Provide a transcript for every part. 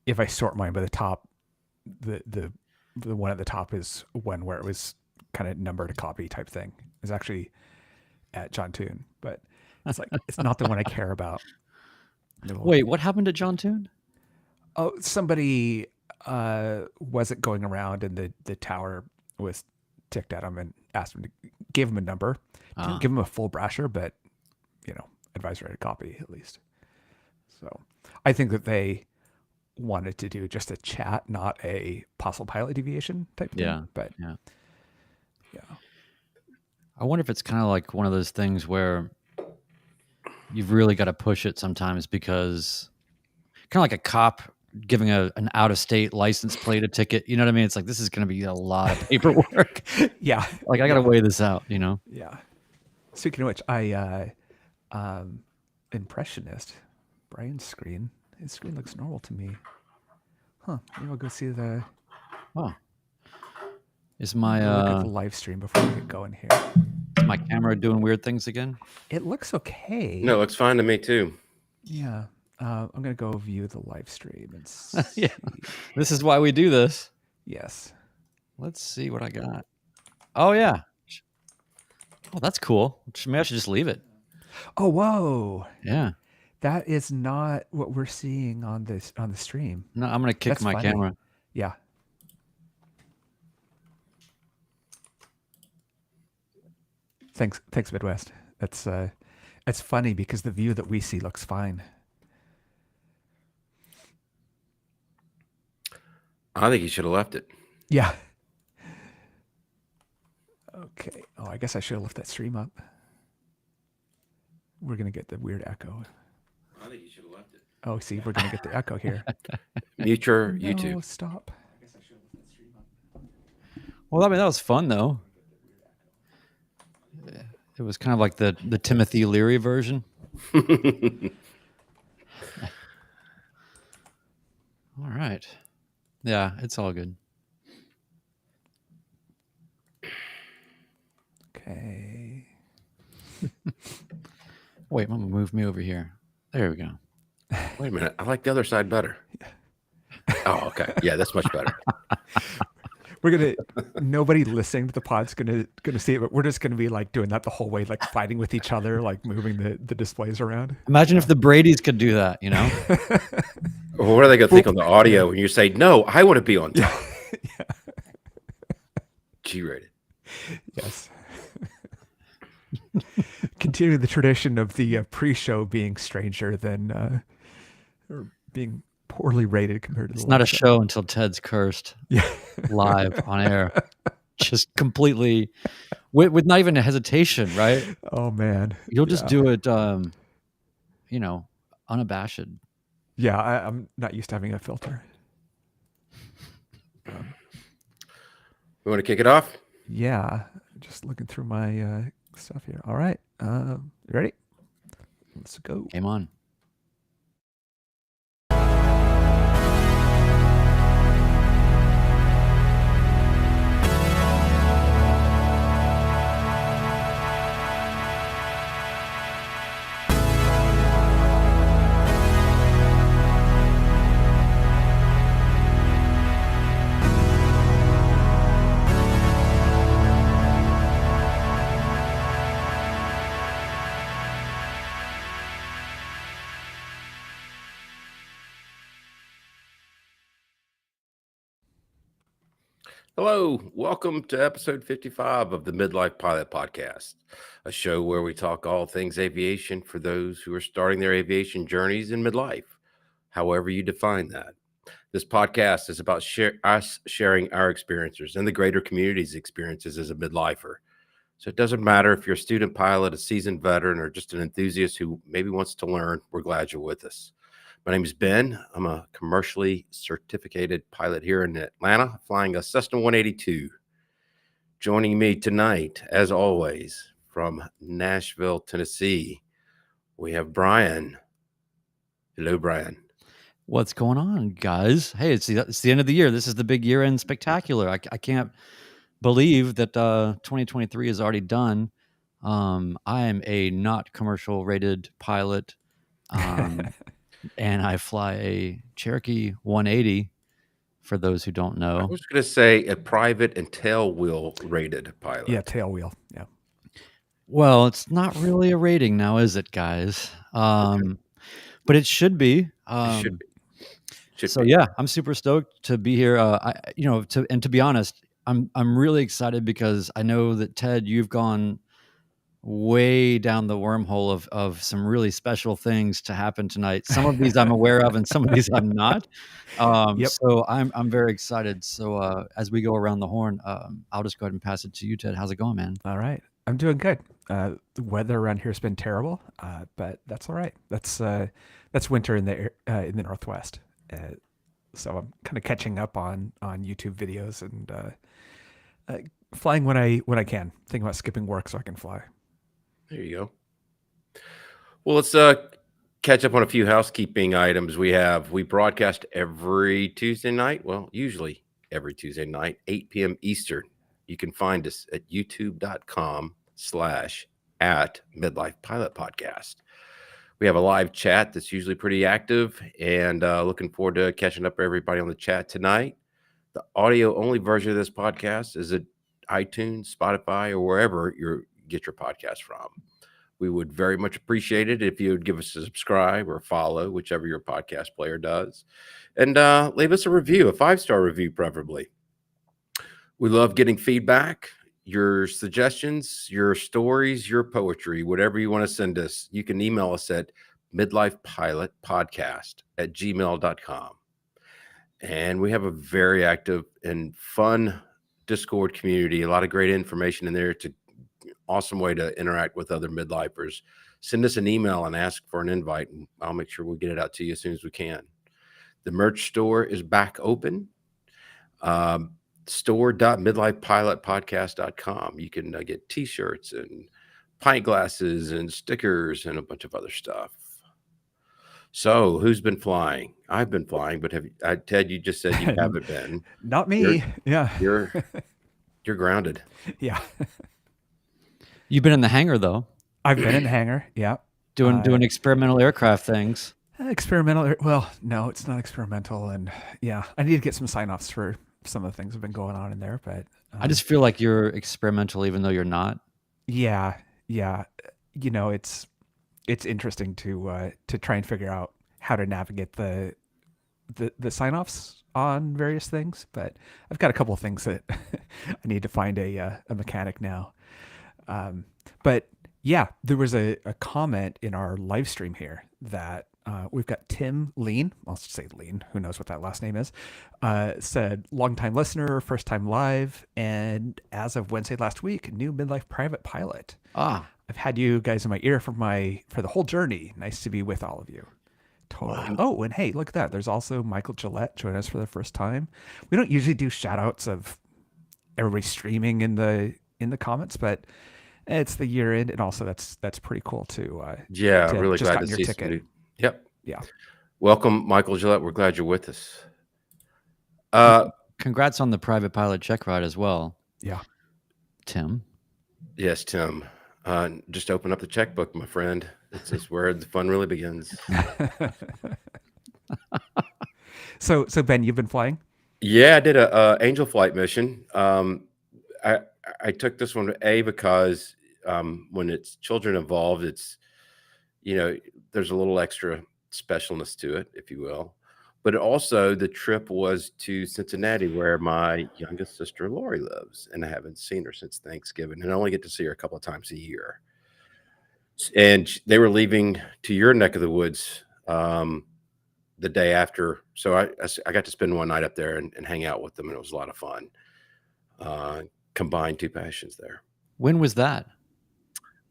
if I sort mine by the top, the one at the top is one where it was kind of number to copy type thing. It's actually at John Toon, but it's like it's not the one I care about. Wait, what happened to John Toon? Oh, somebody wasn't going around, and the tower was ticked at him and asked him to gave him a number. Didn't give him a full brasher, but advised her to copy at least. So I think that they wanted to do just a chat, not a possible pilot deviation type thing. Yeah. But Yeah. yeah. I wonder if it's kind of like one of those things where you've really got to push it sometimes, because kind of like a cop giving an out-of-state license plate a ticket. You know what I mean? It's like, this is going to be a lot of paperwork. Yeah. Like, I got to weigh this out, Yeah. Speaking of which, I impressionist Brian's screen. His screen looks normal to me. Huh. Maybe I'll go see the. Oh, is my look at the live stream before we get going here. Is my camera doing weird things again? It looks okay. No, it looks fine to me too. Yeah. I'm gonna go view the live stream and see. Yeah. This is why we do this. Yes. Let's see what I got. Oh yeah. Oh, that's cool. Maybe I should just leave it. Oh, whoa. Yeah. That is not what we're seeing on the stream. No, I'm gonna kick That's my funny. camera. Yeah. Thanks, Midwest. It's funny because the view that we see looks fine. I think you should have left it. Yeah. Okay. Oh, I guess I should have left that stream up. We're gonna get the weird echo. I think you should have left it. Oh, see, we're gonna get the echo here. Mute your No, YouTube. stop. I guess I should have left that stream up. Well, I mean, that was fun though. It was kind of like the Timothy Leary version. All right. Yeah, it's all good. Okay. Wait, I'm gonna move me over here. There we go. Wait a minute. I like the other side better. Oh, okay. Yeah, that's much better. We're nobody listening to the pod's gonna see it, but we're just gonna be like doing that the whole way, like fighting with each other, like moving the displays around. Imagine if the Bradys could do that, Well, what are they going to think on the audio when you say, no, I want to be on top? Yeah. G-rated. Yes. Continue the tradition of the pre-show being stranger than or being poorly rated compared to the It's not a live show until Ted's cursed. Yeah. Live on air. Just completely with not even a hesitation, right? Oh man. You'll just do it unabashed. Yeah, I'm not used to having a filter. We want to kick it off? Yeah, just looking through my stuff here. All right, you ready? Let's go. Game on. Hello, welcome to episode 55 of the Midlife Pilot Podcast, a show where we talk all things aviation for those who are starting their aviation journeys in midlife, however you define that. This podcast is about us sharing our experiences and the greater community's experiences as a midlifer. So it doesn't matter if you're a student pilot, a seasoned veteran, or just an enthusiast who maybe wants to learn, we're glad you're with us. My name is Ben. I'm a commercially certificated pilot here in Atlanta, flying a Cessna 182. Joining me tonight, as always, from Nashville, Tennessee, we have Brian. Hello, Brian. What's going on, guys? Hey, it's the end of the year. This is the big year-end spectacular. I can't believe that 2023 is already done. I am a not commercial rated pilot. and I fly a Cherokee 180. For those who don't I know, was going to say a private and tailwheel rated pilot. Yeah, tail wheel. Yeah. well, it's not really a rating now, is it, guys? But it should be. It should be. Should So be. yeah, I'm super stoked to be here. To be honest, I'm really excited because I know that Ted, you've gone way down the wormhole of some really special things to happen tonight. Some of these I'm aware of, and some of these I'm not. Yep. So I'm very excited. So as we go around the horn, I'll just go ahead and pass it to you, Ted. How's it going, man? All right. I'm doing good. The weather around here has been terrible, but that's all right. That's winter in the Northwest. So I'm kind of catching up on YouTube videos and flying when I can. Thinking about skipping work so I can fly. There you go. Well, let's catch up on a few housekeeping items. We broadcast every Tuesday night. Well, usually every Tuesday night, 8 p.m. Eastern. You can find us at youtube.com/@midlifepilotpodcast. We have a live chat that's usually pretty active, and looking forward to catching up with everybody on the chat tonight. The audio only version of this podcast is at iTunes, Spotify, or wherever you get your podcast from. We would very much appreciate it if you would give us a subscribe or follow, whichever your podcast player does, and leave us a review, a 5-star review, preferably. We love getting feedback, your suggestions, your stories, your poetry, whatever you want to send us. You can email us at midlifepilotpodcast@gmail.com. And we have a very active and fun Discord community, a lot of great information in there. It's an awesome way to interact with other midlifers. Send us an email and ask for an invite, and I'll make sure we get it out to you as soon as we can. The merch store is back open. Store.midlifepilotpodcast.com. You can get t-shirts and pint glasses and stickers and a bunch of other stuff. So who's been flying? I've been flying, but Ted, you just said you haven't been. Not me. You're grounded. Yeah. You've been in the hangar though. I've been in the hangar. Yeah. Doing experimental aircraft things. Experimental. Well, no, it's not experimental. And yeah, I need to get some sign-offs for some of the things that have been going on in there, but I just feel like you're experimental even though you're not. Yeah. It's interesting to try and figure out how to navigate the sign-offs on various things, but I've got a couple of things that I need to find a mechanic now. But yeah, there was a comment in our live stream here that we've got Tim Lean, I'll just say Lean, who knows what that last name is, said, long-time listener, first time live, and as of Wednesday last week, new midlife private pilot. I've had you guys in my ear for the whole journey. Nice to be with all of you. Totally. Wow. Oh, and hey, look at that. There's also Michael Gillette joining us for the first time. We don't usually do shout outs of everybody streaming in the comments, but it's the year end, and also that's pretty cool too. Yeah, really glad to see you. Yep. Yeah. Welcome, Michael Gillette. We're glad you're with us. Congrats on the private pilot check ride as well. Yeah. Tim. Yes, Tim. Just open up the checkbook, my friend. This is where the fun really begins. So Ben, you've been flying? Yeah, I did a angel flight mission. I took this one because when it's children involved, it's, there's a little extra specialness to it, if you will. But also the trip was to Cincinnati, where my youngest sister, Lori, lives. And I haven't seen her since Thanksgiving. And I only get to see her a couple of times a year. And they were leaving to your neck of the woods the day after. So I got to spend one night up there and hang out with them. And it was a lot of fun. Combined two passions there. When was that?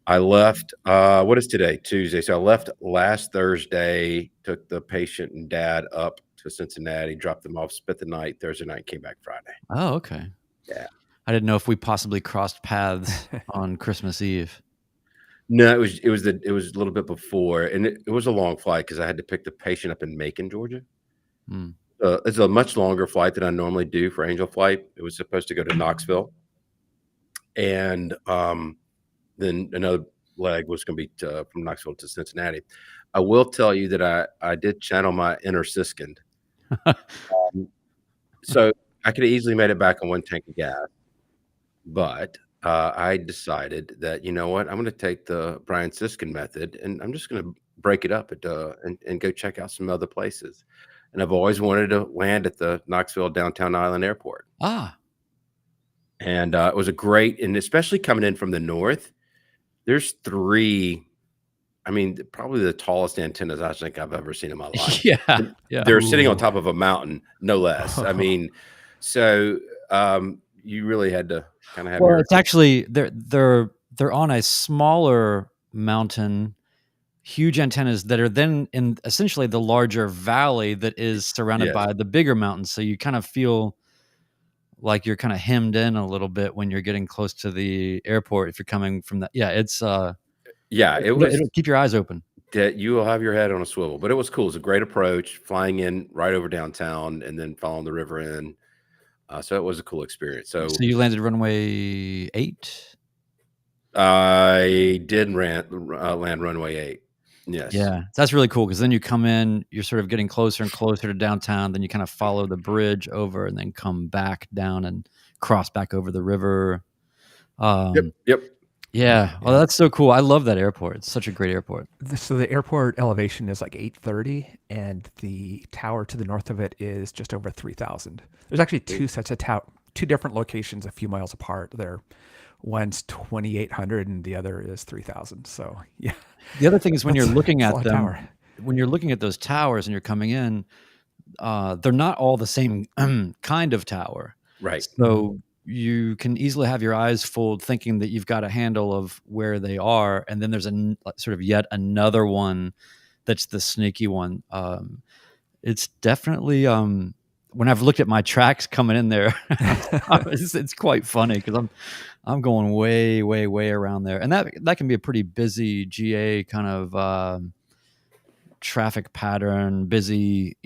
I left, what is today? Tuesday. So I left last Thursday, took the patient and dad up to Cincinnati, dropped them off, spent the night Thursday night, came back Friday. Oh, okay. Yeah. I didn't know if we possibly crossed paths on Christmas Eve. No, it was a little bit before, and it was a long flight because I had to pick the patient up in Macon, Georgia. It's a much longer flight than I normally do for angel flight. It was supposed to go to Knoxville, and then another leg was going to be from Knoxville to Cincinnati. I will tell you that I did channel my inner Siskin. So I could have easily made it back on 1 tank of gas, but I decided that, you know what, I'm going to take the Brian Siskin method, and I'm just going to break it up and go check out some other places. And I've always wanted to land at the Knoxville Downtown Island Airport. And it was a great, and especially coming in from the north, there's 3. I mean, probably the tallest antennas I think I've ever seen in my life. Yeah. They're sitting on top of a mountain, no less. I mean, so you really had to kind of have Well, it's actually they're on a smaller mountain, huge antennas that are then in essentially the larger valley that is surrounded Yes. by the bigger mountains. So you kind of feel like you're kind of hemmed in a little bit when you're getting close to the airport if you're coming from that. Yeah, it's it'll keep your eyes open. That you will have your head on a swivel, but it was cool. It's a great approach, flying in right over downtown and then following the river in. So it was a cool experience. So you landed runway 8? I did land runway 8. Yes. Yeah, that's really cool because then you come in, you're sort of getting closer and closer to downtown. Then you kind of follow the bridge over and then come back down and cross back over the river. Yep. Yeah. Well, that's so cool. I love that airport. It's such a great airport. So the airport elevation is like 830, and the tower to the north of it is just over 3,000. There's actually 2 sets of two different locations a few miles apart. One's 2,800 and the other is 3,000. So yeah. The other thing is when you're looking at them, tower. when you're looking at those towers and you're coming in, they're not all the same kind of tower. Right. So you can easily have your eyes fooled thinking that you've got a handle of where they are. And then there's sort of yet another one that's the sneaky one. It's definitely, when I've looked at my tracks coming in there, it's quite funny because I'm going way, way, way around there. And that can be a pretty busy GA kind of traffic pattern, busy,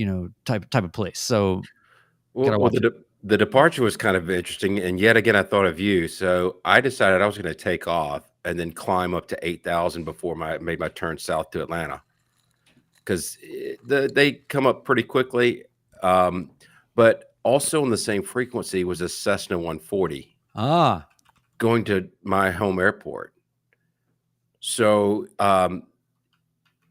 type of place. So the departure was kind of interesting, and yet again, I thought of you. So I decided I was going to take off and then climb up to 8,000 before I made my turn south to Atlanta, because they come up pretty quickly. But also on the same frequency was a Cessna 140 going to my home airport. So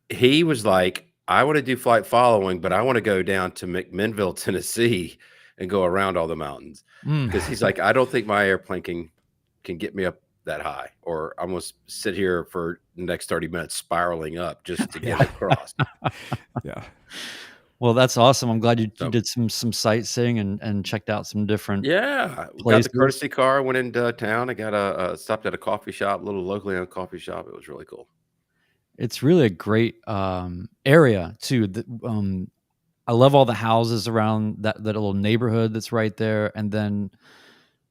he was like, I want to do flight following, but I want to go down to McMinnville, Tennessee, and go around all the mountains, because he's like, I don't think my airplane can get me up that high, or I'm going to sit here for the next 30 minutes spiraling up just to get across. Yeah. Well, that's awesome. I'm glad you did some sightseeing and checked out some different places. Got the courtesy car, went into town. I got stopped at a coffee shop, a little locally owned coffee shop. It was really cool. It's really a great area too. I love all the houses around that little neighborhood that's right there. And then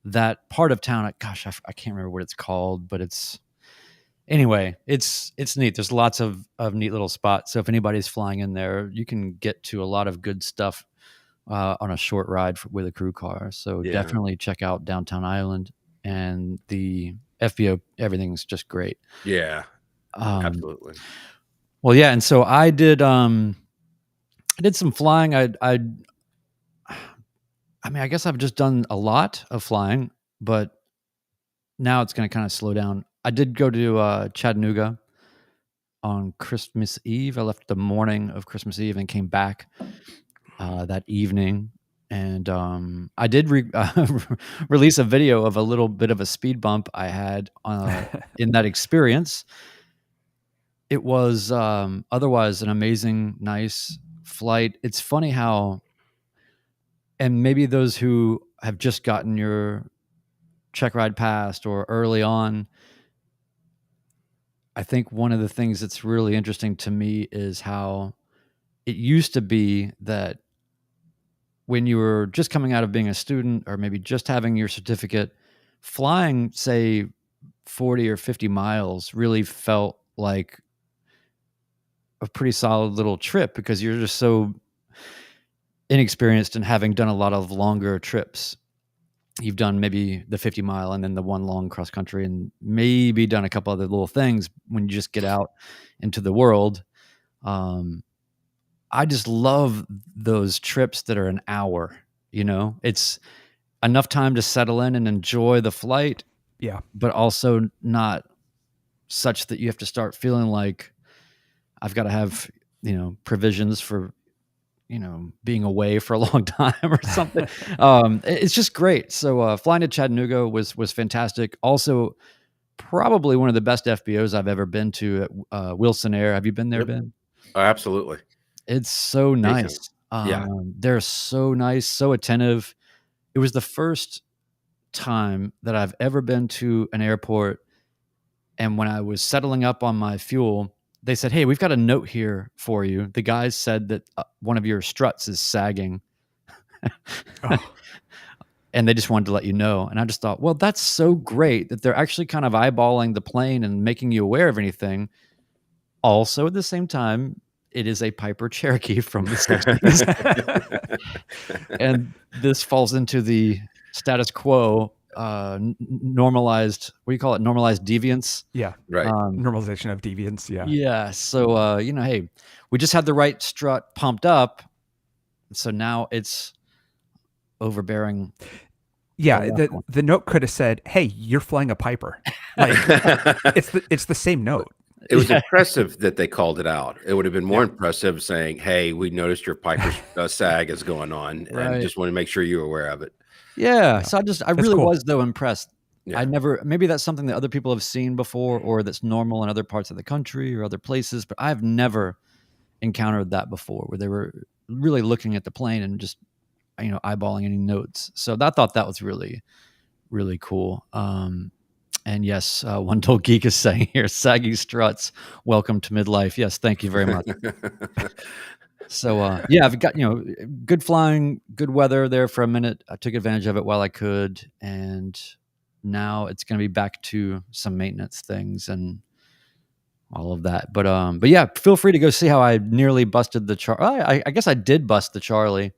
that part of town, gosh, I can't remember what it's called, but it's neat. There's lots of neat little spots. So if anybody's flying in there, you can get to a lot of good stuff on a short ride with a crew car. So definitely check out Downtown Island, and the FBO. Everything's just great. Yeah, absolutely. Well, yeah. And so I did some flying. I mean, I guess I've just done a lot of flying, but now it's going to kind of slow down. I did go to Chattanooga on Christmas Eve. I left the morning of Christmas Eve and came back that evening. And I did release a video of a little bit of a speed bump I had in that experience. It was otherwise an amazing, nice flight. It's funny how, and maybe those who have just gotten your check ride passed or early on, I think one of the things that's really interesting to me is how it used to be that when you were just coming out of being a student or maybe just having your certificate, flying, say, 40 or 50 miles really felt like a pretty solid little trip because you're just so inexperienced and having done a lot of longer trips. You've done maybe the 50 mile and then the one long cross country and maybe done a couple other little things. When you just get out into the world, I just love those trips that are an hour. It's enough time to settle in and enjoy the flight, Yeah. but also not such that you have to start feeling like I've got to have, provisions for, being away for a long time or something. It's just great. So flying to Chattanooga was fantastic. Also, probably one of the best FBOs I've ever been to at Wilson Air. Have you been there, Yep. Ben? Oh, absolutely. It's so nice. Yeah. They're so nice, so attentive. It was the first time that I've ever been to an airport, and when I was settling up on my fuel, they said, "Hey, we've got a note here for you. The guys said that one of your struts is sagging." Oh. And they just wanted to let you know. And I just thought, well, that's so great that they're actually kind of eyeballing the plane and making you aware of anything. Also, at the same time, it is a Piper Cherokee from the 60s. And this falls into the status quo, normalized, what do you call it? Normalized deviance. Yeah. Right. Normalization of deviance. Yeah. Yeah. So, hey, we just had the right strut pumped up. So now it's overbearing. Yeah, the note could have said, "Hey, you're flying a Piper." Like it's the same note. It was impressive that they called it out. It would have been more impressive saying, "Hey, we noticed your Piper sag is going on, and just want to make sure you're aware of it." Yeah. So I really cool. was though impressed. Yeah. Maybe that's something that other people have seen before, or that's normal in other parts of the country or other places, but I've never encountered that before, where they were really looking at the plane and just, eyeballing any notes. So I thought that was really, really cool. And yes, One Told Geek is saying here, saggy struts, welcome to midlife. Yes, thank you very much. So I've got, good flying, good weather there for a minute. I took advantage of it while I could, and now it's going to be back to some maintenance things and all of that. But yeah, feel free to go see how I nearly busted the Charlie. I guess I did bust the Charlie,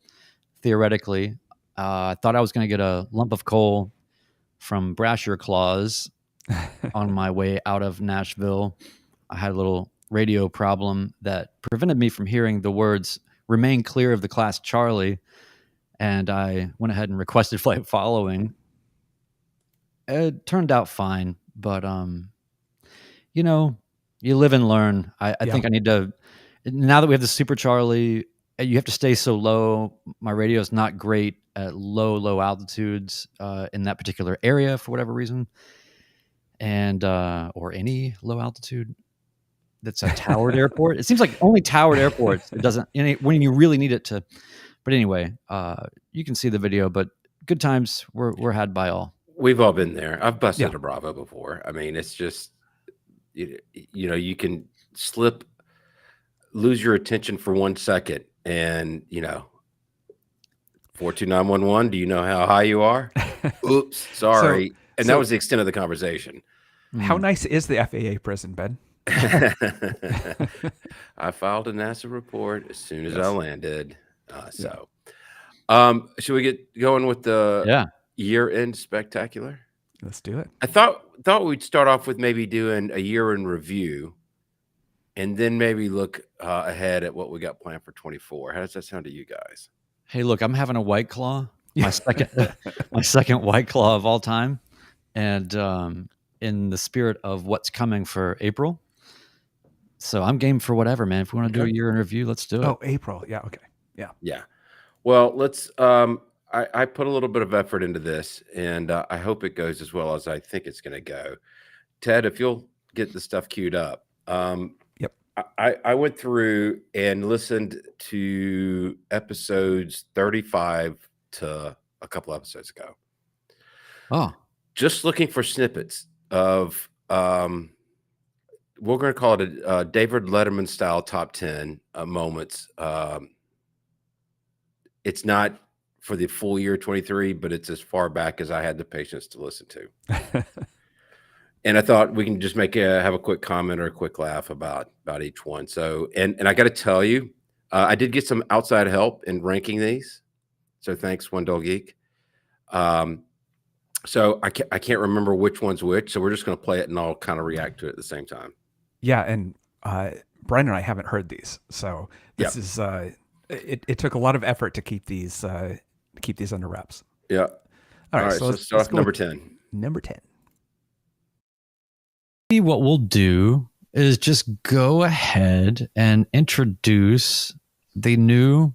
theoretically. I thought I was going to get a lump of coal from Brasher Claus on my way out of Nashville. I had a little radio problem that prevented me from hearing the words "remain clear of the class Charlie," and I went ahead and requested flight following. It turned out fine, but you live and learn. I think I need to, now that we have the Super Charlie, you have to stay so low. My radio is not great at low altitudes in that particular area for whatever reason, and or any low altitude that's a towered airport. It seems like only towered airports. It doesn't when you really need it to. But anyway, you can see the video. But good times were had by all. We've all been there. I've busted a Bravo before. I mean, it's just you can lose your attention for 1 second, and 42911. Do you know how high you are? Oops, sorry. And that was the extent of the conversation. How nice is the FAA prison, Ben? I filed a NASA report as soon as I landed. Should we get going with the year-end spectacular? Let's do it. I thought we'd start off with maybe doing a year in review, and then maybe look ahead at what we got planned for 24. How does that sound to you guys? Hey, look, I'm having a White Claw, my second White Claw of all time, and in the spirit of what's coming for April. So I'm game for whatever, man. If we want to do a year in review, let's do it. Oh, April. Yeah. Okay. Yeah. Well, let's. I put a little bit of effort into this, and I hope it goes as well as I think it's going to go. Ted, if you'll get the stuff queued up. Yep. I went through and listened to episodes 35 to a couple episodes ago. Oh. Just looking for snippets of we're going to call it a David Letterman style top 10 moments. It's not for the full year 23, but it's as far back as I had the patience to listen to. And I thought we can just have a quick comment or a quick laugh about each one. So, and I got to tell you, I did get some outside help in ranking these. So thanks, One Dull Geek. So I can't remember which one's which. So we're just going to play it and I'll kind of react to it at the same time. Yeah. And Brian and I haven't heard these, so this is it took a lot of effort to keep these under wraps. Yeah. All right, so let's start off number 10. Number 10. What we'll do is just go ahead and introduce the new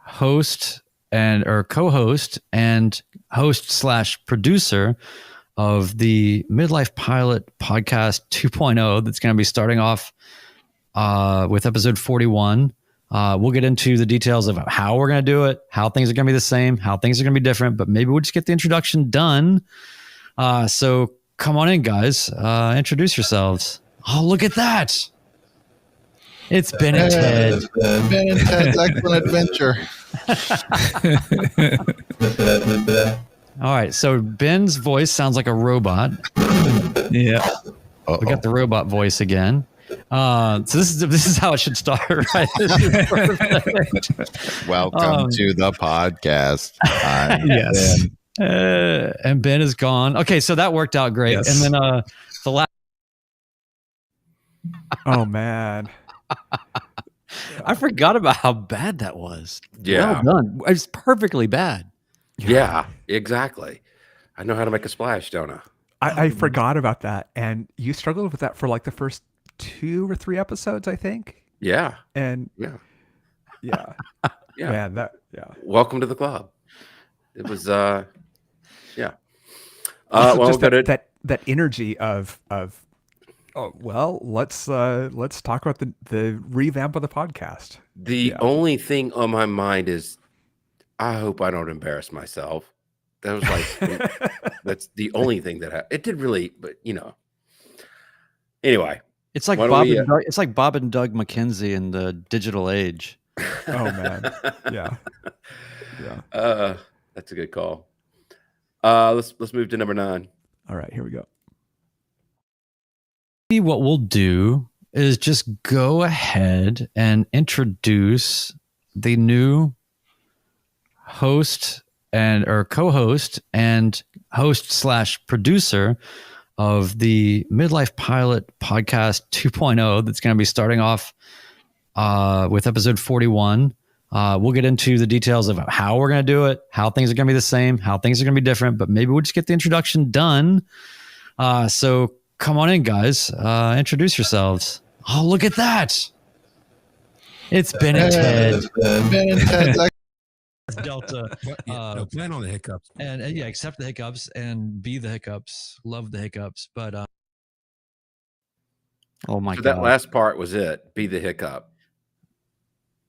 host or co-host and host / producer of the Midlife Pilot Podcast 2.0 that's going to be starting off with episode 41. We'll get into the details of how we're going to do it, how things are going to be the same, how things are going to be different, but maybe we'll just get the introduction done. So come on in, guys. Introduce yourselves. Oh, look at that. It's Ben and Ted. Ben and Ted's Excellent Adventure. All right. So Ben's voice sounds like a robot. Yeah. We got the robot voice again. So this is how it should start, right? This is perfect. Welcome to the podcast. Yes. And Ben is gone. Okay, so that worked out great. Yes. And then the last. Oh man. I forgot about how bad that was. Yeah. Well done. It's perfectly bad. Yeah, exactly. I know how to make a splash, don't I? I forgot about that, and you struggled with that for like the first 2 or 3 episodes, I think. Yeah. And Yeah. yeah, Yeah. man, Welcome to the club. It was yeah. Also, just we'll go to- that energy of oh well, let's talk about the revamp of the podcast. The only thing on my mind is I hope I don't embarrass myself. That was like that's the only thing that it did really, but anyway. It's like it's like Bob and Doug McKenzie in the digital age. Oh man. Yeah. That's a good call. Let's move to number 9. All right, here we go. What we'll do is just go ahead and introduce the new host or co-host and host / producer of the Midlife Pilot Podcast 2.0 that's going to be starting off with episode 41. We'll get into the details of how we're going to do it, how things are going to be the same, how things are going to be different, but maybe we'll just get the introduction done. So come on in, guys. Introduce yourselves. Oh, look at that. It's Ben and Ted. Ben and Ted's Delta. Plan on the hiccups. And yeah, accept the hiccups and be the hiccups. Love the hiccups. But oh my So God. that last part was it. Be the hiccup.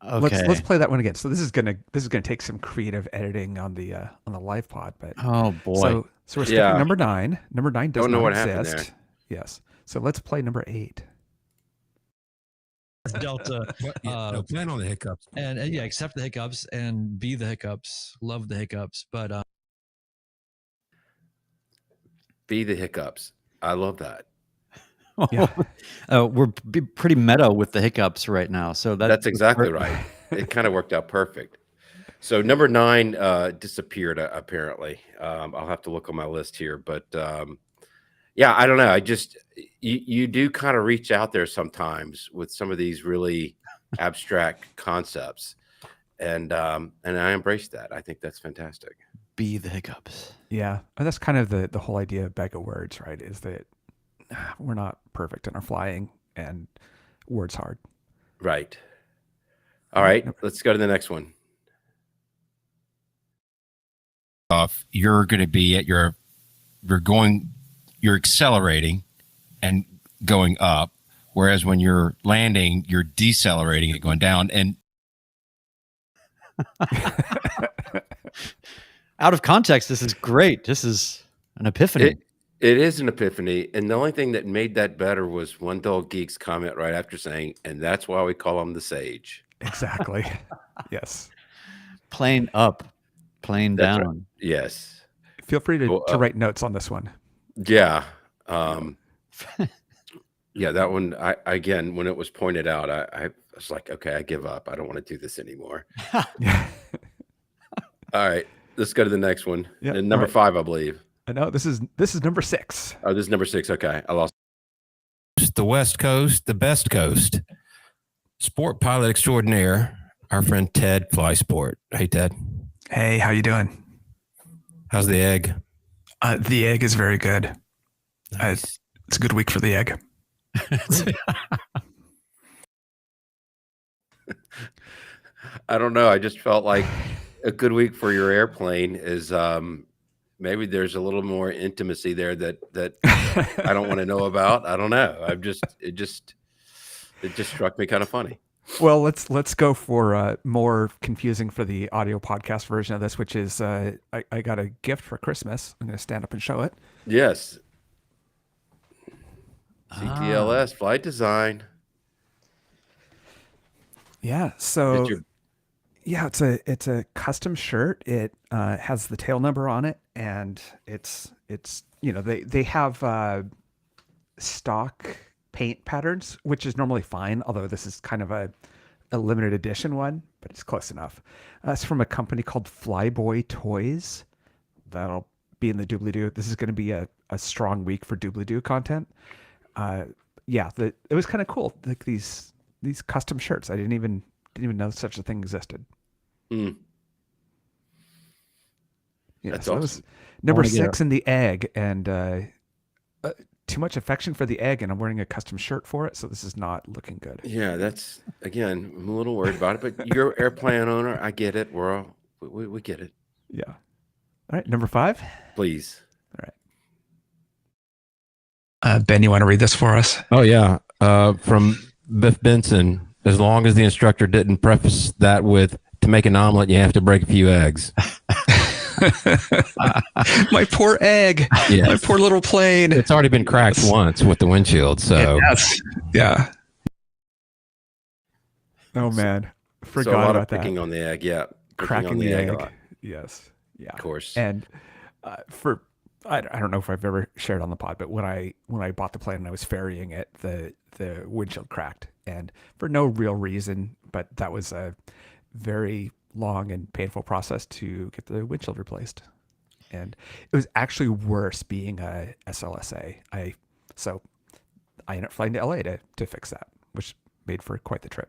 Okay. Let's play that one again. So this is gonna take some creative editing on the live pod, but Oh boy. so we're skipping number 9. Number 9 does Don't know not what happened exist. Yes. So let's play number 8. Delta. Plan on the hiccups. And yeah, accept the hiccups and be the hiccups. Love the hiccups. But Be the hiccups. I love that. Yeah. we're pretty meta with the hiccups right now. So That's exactly right. It kind of worked out perfect. So number 9 disappeared apparently. I'll have to look on my list here, but yeah, I don't know. I just you do kind of reach out there sometimes with some of these really abstract concepts, and I embrace that. I think that's fantastic. Be the hiccups. Yeah. And that's kind of the whole idea of Bag of Words, right? Is that we're not perfect in our flying, and words hard. Right. All right. Let's go to the next one. You're going to be at you're accelerating and going up, whereas when you're landing, you're decelerating and going down. And Out of context, this is great. This is an epiphany. It is an epiphany, and the only thing that made that better was One Dull Geek's comment right after saying, "And that's why we call him the Sage." Exactly. Yes. Plane up, plane That's down. right. Yes. Feel free to write notes on this one. Yeah. Yeah, that one. I again, when it was pointed out, I was like, okay, I give up. I don't want to do this anymore. Yeah. All right, let's go to the next one. Yeah, And number all right. 5, I believe. I know this is number 6. Oh, this is number 6. Okay, I lost. the West Coast, the best coast. Sport pilot extraordinaire, our friend Ted Flysport. Hey, Ted. Hey, how you doing? How's the egg? The egg is very good. Nice. It's a good week for the egg. I don't know. I just felt like a good week for your airplane is maybe there's a little more intimacy there that I don't want to know about. I don't know. It just struck me kind of funny. Well, let's go for more confusing for the audio podcast version of this, which is I got a gift for Christmas. I'm going to stand up and show it. Yes. CTLS flight design. Yeah. So yeah, it's a custom shirt. It has the tail number on it, and it's they have stock paint patterns, which is normally fine. Although this is kind of a limited edition one, but it's close enough. It's from a company called Flyboy Toys. That'll be in the doobly-doo. This is going to be a strong week for doobly-doo content. It was kind of cool. Like these custom shirts. I didn't even know such a thing existed. Mm. Yeah, That's so awesome. that was number 6 in the egg, and too much affection for the egg, and I'm wearing a custom shirt for it, so this is not looking good. Yeah, that's again, I'm a little worried about it, but you're airplane owner. I get it. We get it. Yeah. All right, number 5. Please. All right. Ben, you want to read this for us? Oh, yeah. From Biff Benson. As long as the instructor didn't preface that with, to make an omelet, you have to break a few eggs. My poor egg. Yes. My poor little plane. It's already been cracked once with the windshield. So, yeah. Oh, man. Forgot So a lot about of picking that. on the egg. Yeah. Picking Cracking on the egg. a lot. Yes. Yeah. Of course. And I don't know if I've ever shared on the pod, but when I bought the plane and I was ferrying it, the windshield cracked, and for no real reason, but that was a very long and painful process to get the windshield replaced. And it was actually worse being a SLSA. So I ended up flying to LA to fix that, which made for quite the trip.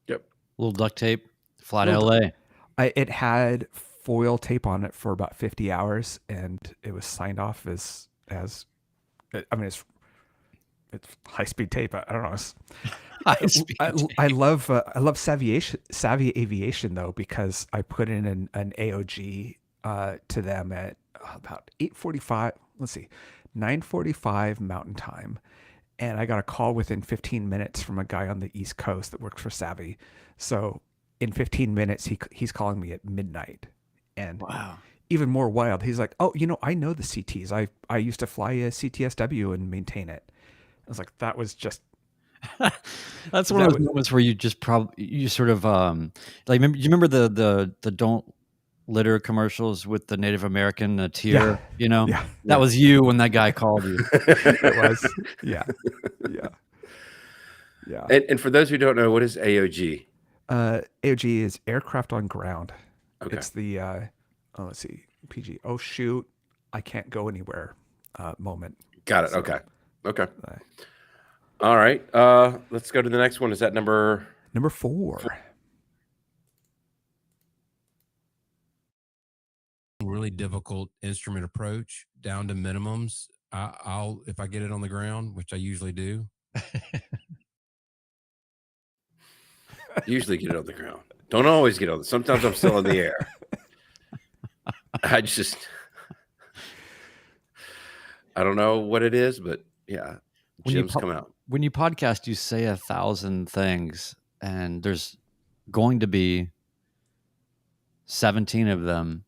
Yep. Little duct tape, fly to LA. It had foil tape on it for about 50 hours, and it was signed off as I mean, it's high speed tape. I don't know. I love Savvy Aviation though, because I put in an AOG to them at about 8:45. Let's see, 9:45 Mountain Time, and I got a call within 15 minutes from a guy on the East Coast that works for Savvy. So in 15 minutes, he's calling me at midnight, and Wow. even more wild, he's like, "Oh, I know the CTs. I used to fly a CTSW and maintain it." I was like, that was just. That's one of those moments where you just you sort of like, you remember the don't litter commercials with the Native American tier, Yeah. That was you when that guy called you. It was. Yeah. And for those who don't know, what is AOG? AOG is aircraft on ground. Okay. It's the let's see, PG. Oh shoot, I can't go anywhere. Moment. Got it. So, Okay. All right. Let's go to the next one. Is that number 4? really difficult instrument approach down to minimums. I'll if I get it on the ground, which I usually do. Usually get it on the ground. Don't always get on. Sometimes I'm still in the air. I don't know what it is, but yeah, Jim's come out. When you podcast, you say 1,000 things, and there's going to be 17 of them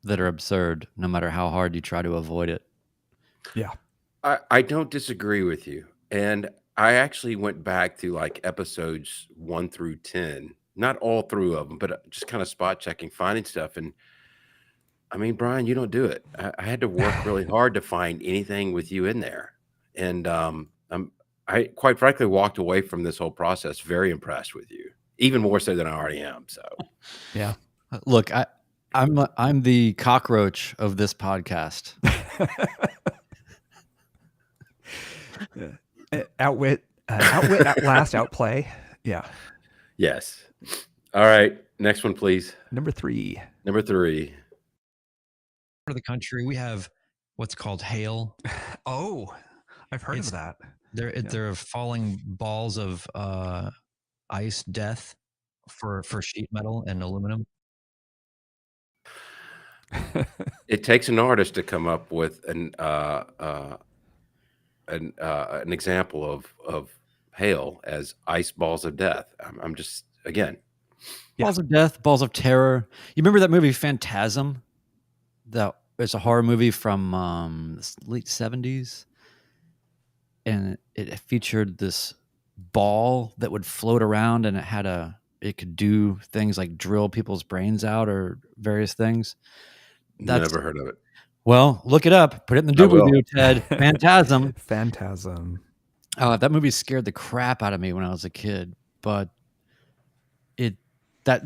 that are absurd, no matter how hard you try to avoid it. Yeah. I don't disagree with you. And I actually went back to like episodes 1 through 10, not all through of them, but just kind of spot checking, finding stuff. And I mean, Brian, you don't do it. I had to work really hard to find anything with you in there. And I quite frankly walked away from this whole process very impressed with you, even more so than I already am. So, yeah. Look, I'm the cockroach of this podcast. Yeah. Outwit, outlast, outplay. Yeah. Yes. All right. Next one, please. Number 3. Number 3. For the country, we have what's called hail. Oh, I've heard It's- of that. They're falling balls of ice death for sheet metal and aluminum. It takes an artist to come up with an example of hail as ice balls of death. I'm just, again, Balls of death, balls of terror. You remember that movie Phantasm? That it's a horror movie from the late 70s, and it featured this ball that would float around, and it could do things like drill people's brains out or various things. never heard of it. Well, look it up. Put it in the doobly-doo, Ted. Phantasm. Phantasm. That movie scared the crap out of me when I was a kid, but that's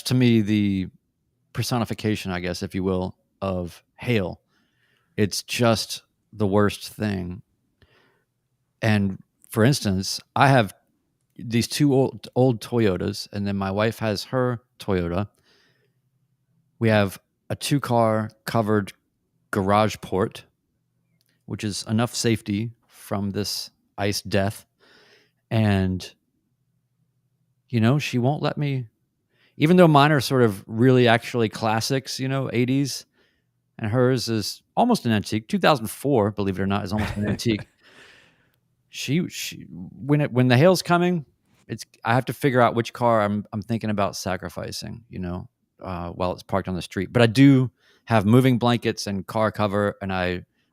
to me the personification, I guess, if you will, of hail. It's just the worst thing. And for instance, I have these 2 old Toyotas, and then my wife has her Toyota. We have a 2-car covered garage port, which is enough safety from this ice death. And she won't let me, even though mine are sort of really actually classics, 80s, and hers is almost an antique. 2004, believe it or not, is almost an antique. She when the hail's coming, I have to figure out which car I'm thinking about sacrificing, while it's parked on the street. But I do have moving blankets and car cover, and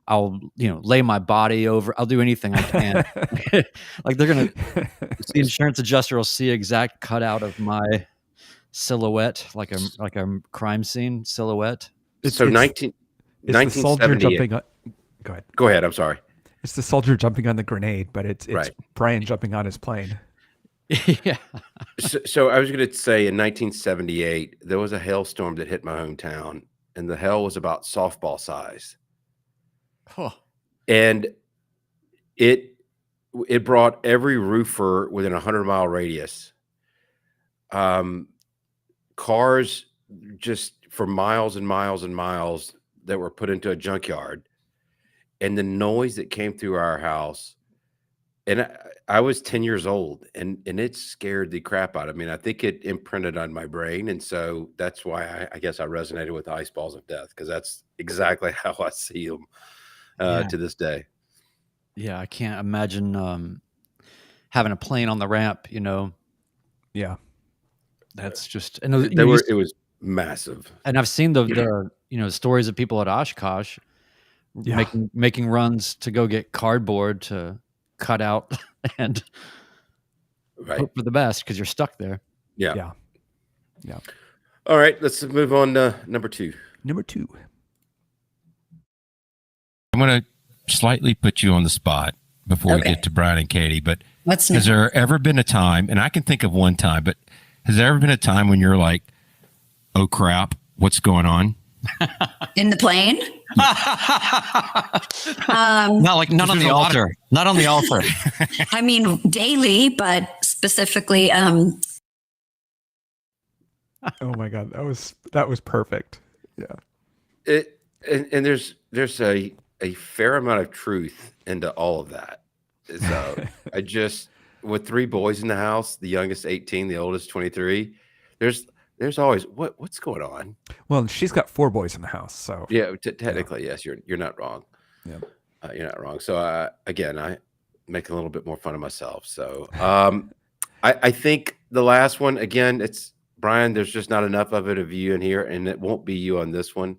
I'll lay my body over. I'll do anything I can. Like the insurance adjuster will see exact cutout of my silhouette, like a crime scene silhouette. It's So the soldier 1978. jumping on. Go ahead. Go ahead. I'm sorry. It's the soldier jumping on the grenade, but it's Right. Brian jumping on his plane. Yeah. So I was going to say in 1978, there was a hailstorm that hit my hometown, and the hail was about softball size. Huh. And it brought every roofer within a 100-mile radius. Cars just for miles and miles and miles that were put into a junkyard, and the noise that came through our house. And I was 10 years old, and it scared the crap out of me. And I think it imprinted on my brain. And so that's why I guess I resonated with ice balls of death, because that's exactly how I see them to this day. Yeah, I can't imagine having a plane on the ramp, Yeah. That's just It was massive. and I've seen the stories of people at Oshkosh Yeah. making runs to go get cardboard to cut out and Right. hope for the best because you're stuck there. Yeah. Yeah. All right. Let's move on to number 2. Number 2. I'm going to slightly put you on the spot before we Okay. get to Brian and Katie, but What's has there ever been a time, and I can think of one time, but has there ever been a time when you're like, oh crap, what's going on? in the plane? Not on the altar. Not on the altar. I mean, daily, but specifically, Oh my God. That was perfect. Yeah. And there's a fair amount of truth into all of that. So I just, with 3 boys in the house, the youngest 18, the oldest 23, there's always what's going on. Well, she's got 4 boys in the house, so Yeah, technically, yes, you're not wrong. Yeah. You're not wrong. So again, I make a little bit more fun of myself. So I think the last one, again, it's Brian. There's just not enough of you in here, and it won't be you on this one.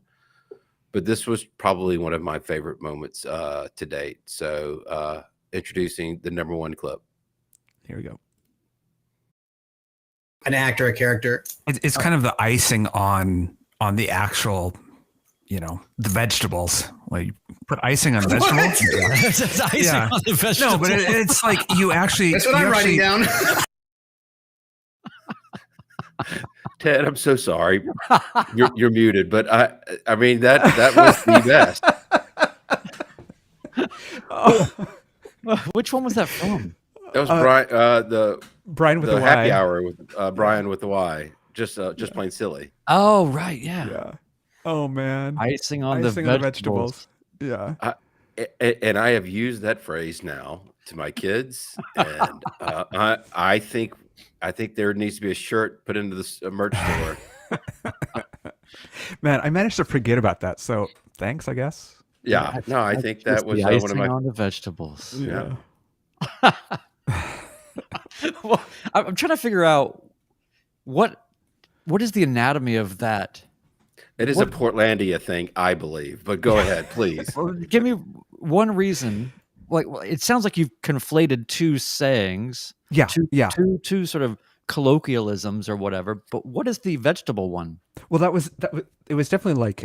But this was probably one of my favorite moments to date. So introducing the number 1 clip. here we go. An actor, a character. It's kind of the icing on the actual, the vegetables. Like you put icing on vegetables. It's icing Yeah. on the vegetables. No, but it's like you actually. That's what you I'm writing actually- down. Ted, I'm so sorry. You're muted, but I mean that was the best. Oh, Which one was that from? That was Brian. Brian with The a happy Y. hour with Brian with the Y. Just plain silly. Oh, right. Yeah. Yeah. Oh man. Icing on Icing the on the vegetables. vegetables. Yeah. And I have used that phrase now to my kids, and I think there needs to be a shirt put into the merch store. Man, I managed to forget about that. So thanks, I guess. Yeah, no, I think that Just was the one of icing my. on the vegetables. Yeah. Well, I'm trying to figure out what is the anatomy of that. It is a Portlandia thing, I believe. But go ahead, please. Well, give me one reason. Like, well, it sounds like you've conflated two sayings. Yeah. Two two sort of colloquialisms or whatever. But what is the vegetable one? Well, that was it was definitely like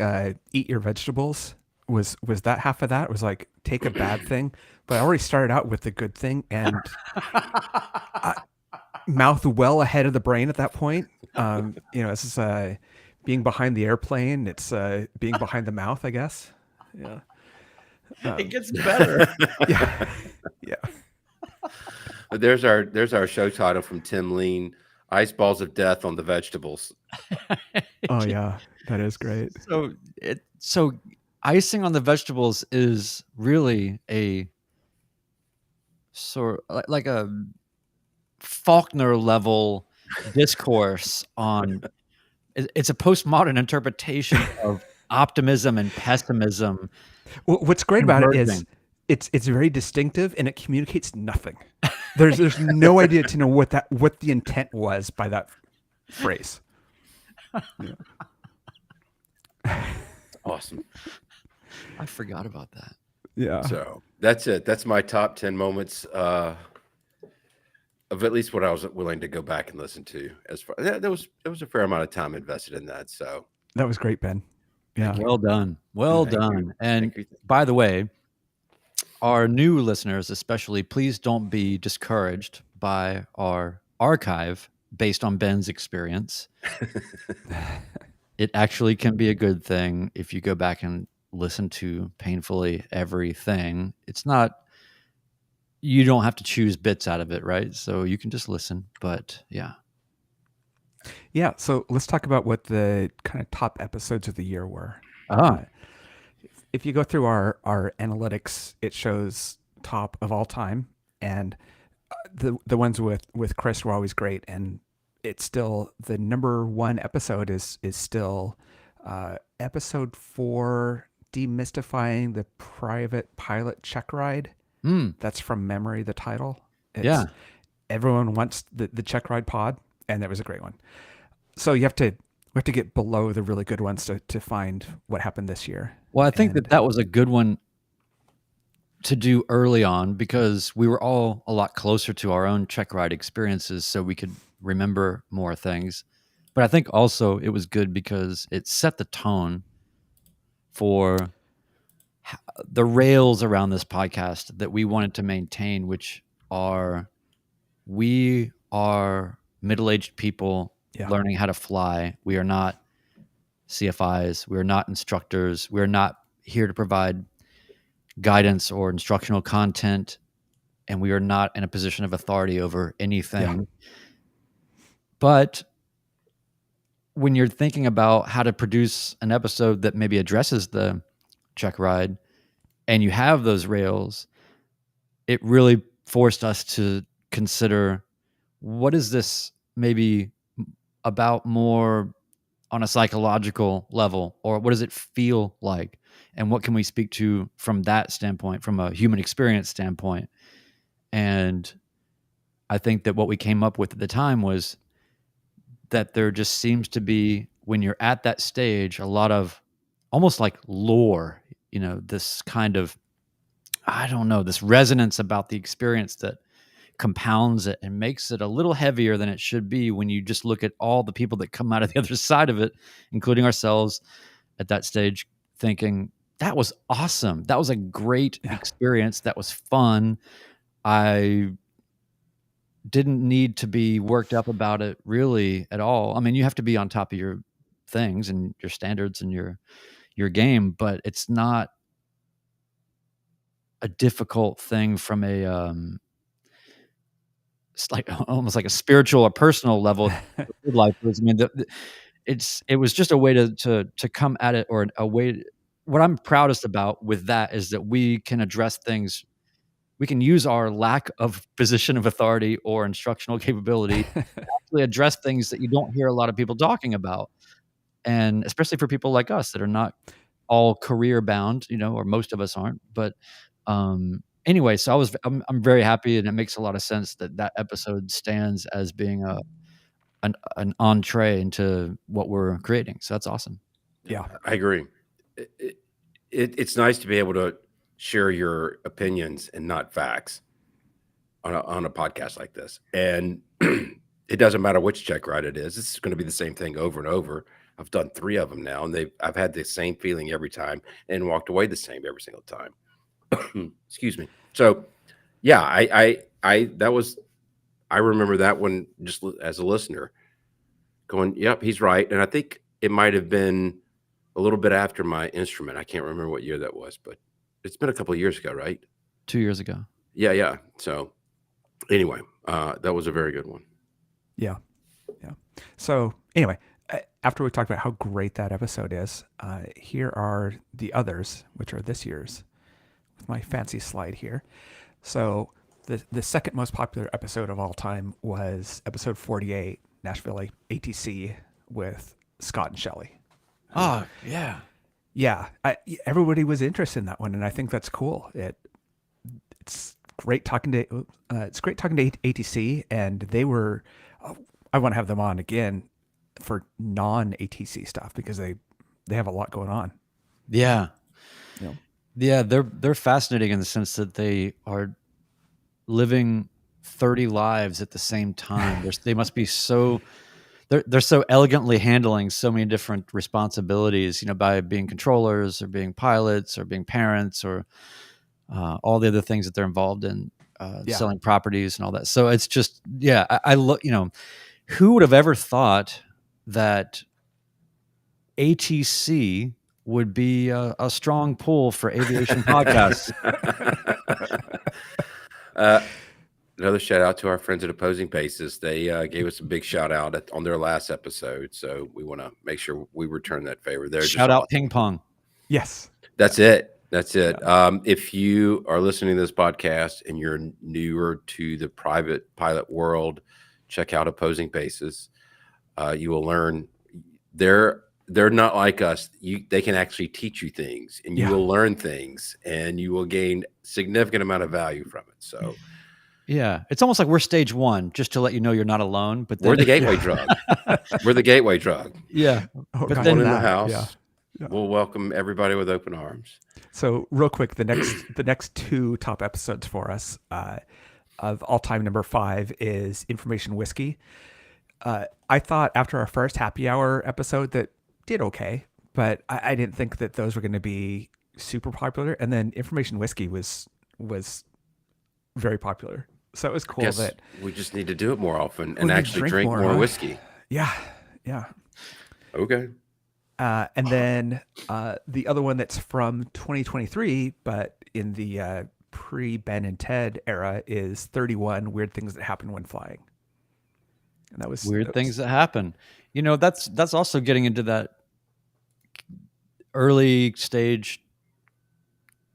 eat your vegetables. Was that half of that? It was like take a bad thing, but I already started out with the good thing and mouth well ahead of the brain at that point. This is being behind the airplane. It's being behind the mouth, I guess. Yeah. It gets better. Yeah. Yeah. But there's our show title from Tim Lean: Ice Balls of Death on the Vegetables. Oh yeah, that is great. So icing on the vegetables is really a sort like a Faulkner level discourse on. It's a postmodern interpretation of optimism and pessimism. What's great about it is converging. it's very distinctive and it communicates nothing. There's no idea to know what the intent was by that phrase. Yeah. Awesome. I forgot about that. Yeah. So that's it. That's my top 10 moments of at least what I was willing to go back and listen to. As far there was a fair amount of time invested in that. So That was great, Ben. Yeah. Well done. Well Thank done. you. And Thank you. by the way, our new listeners especially, please don't be discouraged by our archive based on Ben's experience. It actually can be a good thing if you go back and listen to painfully everything. It's not, you don't have to choose bits out of it, right? So you can just listen. But yeah. Yeah. So let's talk about what the kind of top episodes of the year were. If you go through our analytics, it shows top of all time, and the ones with Chris were always great, and it's still the number one episode is still episode 4, demystifying the private pilot check ride. That's from memory, the title. Yeah. Everyone wants the check ride pod, and that was a great one. So we have to get below the really good ones to find what happened this year. Well, I think that was a good one to do early on because we were all a lot closer to our own check ride experiences, so we could remember more things. But I think also it was good because it set the tone for the rails around this podcast that we wanted to maintain, which are we are middle-aged people learning how to fly. We are not CFIs. We are not instructors. We are not here to provide guidance or instructional content, and we are not in a position of authority over anything. Yeah. But when you're thinking about how to produce an episode that maybe addresses the check ride and you have those rails, it really forced us to consider what is this maybe about more on a psychological level, or what does it feel like? And what can we speak to from that standpoint, from a human experience standpoint? And I think that what we came up with at the time was that there just seems to be, when you're at that stage, a lot of almost like lore, this kind of, I don't know, this resonance about the experience that compounds it and makes it a little heavier than it should be when you just look at all the people that come out of the other side of it, including ourselves at that stage, thinking, that was awesome. That was a great experience. That was fun. I didn't need to be worked up about it really at all. I mean, you have to be on top of your things and your standards and your game, but it's not a difficult thing from a it's like almost like a spiritual or personal level. Lifers. I mean, it was just a way to come at it, or a way. What I'm proudest about with that is that we can address things. We can use our lack of position of authority or instructional capability to actually address things that you don't hear a lot of people talking about, and especially for people like us that are not all career bound, or most of us aren't. But anyway, so I'm very happy, and it makes a lot of sense that episode stands as being an entree into what we're creating. So that's awesome. Yeah, I agree. It's nice to be able to share your opinions and not facts on a podcast like this. And it doesn't matter which check ride it is. It's going to be the same thing over and over. I've done 3 of them now, and I've had the same feeling every time and walked away the same every single time. Excuse me. So yeah, I remember that one just as a listener going, yep, he's right. And I think it might have been a little bit after my instrument. I can't remember what year that was, but it's been a couple of years ago, right? 2 years ago. Yeah. So anyway, that was a very good one. Yeah. So anyway, after we talked about how great that episode is, here are the others, which are this year's, with my fancy slide here. So the second most popular episode of all time was episode 48, Nashville ATC, with Scott and Shelley. Oh, yeah. Yeah. Everybody was interested in that one, and I think that's cool. It's great talking to ATC, and they were. I want to have them on again for non-ATC stuff, because they have a lot going on. Yeah. Yeah, they're fascinating in the sense that they are living 30 lives at the same time. They must be so they're so elegantly handling so many different responsibilities, by being controllers or being pilots or being parents or all the other things that they're involved in, selling properties and all that. So it's just, I look, who would have ever thought that ATC would be a strong pull for aviation podcasts? Another shout out to our friends at Opposing Bases. They gave us a big shout out on their last episode, so we want to make sure we return that favor. They're shout out Ping Pong. Yes, that's it. Yeah. If you are listening to this podcast and you're newer to the private pilot world, check out Opposing Bases. You will learn they're not like us. They can actually teach you things, and you will learn things, and you will gain significant amount of value from it. So yeah, it's almost like we're stage 1, just to let you know you're not alone. But we're the gateway drug. We're the gateway drug. Yeah, but then in the house, we'll welcome everybody with open arms. So real quick, the next 2 top episodes for us of all time, number 5 is Information Whiskey. I thought after our first happy hour episode that did okay, but I didn't think that those were going to be super popular. And then Information Whiskey was very popular. So it was cool that we just need to do it more often and actually drink more whiskey. Yeah. Okay. And then the other one that's from 2023, but in the pre-Ben and Ted era, is 31 Weird Things That Happen When Flying. And that was things that happen. That's also getting into that early stage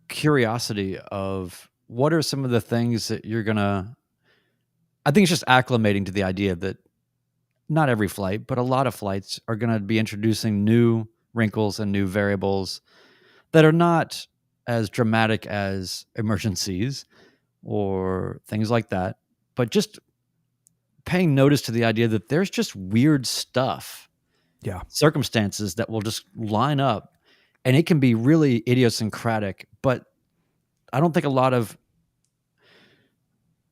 curiosity of what are some of the things that you're gonna. I think it's just acclimating to the idea that not every flight, but a lot of flights are going to be introducing new wrinkles and new variables that are not as dramatic as emergencies or things like that, but just paying notice to the idea that there's just weird stuff, circumstances that will just line up, and it can be really idiosyncratic, but I don't think a lot of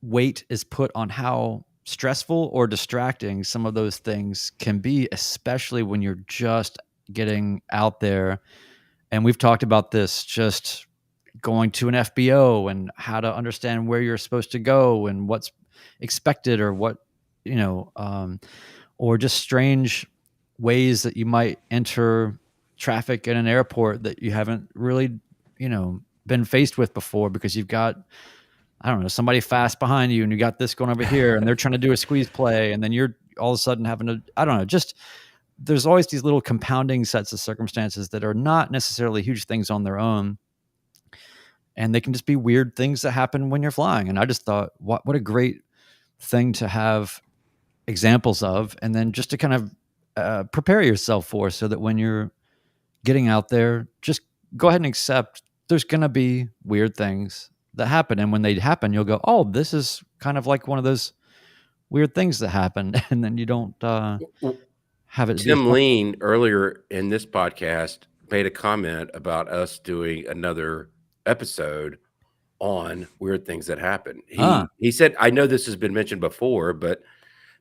weight is put on how stressful or distracting some of those things can be, especially when you're just getting out there. And we've talked about this, just going to an FBO and how to understand where you're supposed to go and what's expected, or what, or just strange ways that you might enter traffic in an airport that you haven't really, been faced with before, because you've got, I don't know, somebody fast behind you and you got this going over here and they're trying to do a squeeze play. And then you're all of a sudden having to, I don't know, just there's always these little compounding sets of circumstances that are not necessarily huge things on their own. And they can just be weird things that happen when you're flying. And I just thought, what a great thing to have examples of, and then just to kind of prepare yourself for, so that when you're getting out there, just go ahead and accept there's going to be weird things that happen. And when they happen, you'll go, oh, this is kind of like one of those weird things that happen. And then you don't have it. Tim Lean earlier in this podcast made a comment about us doing another episode on weird things that happen. He said, I know this has been mentioned before, but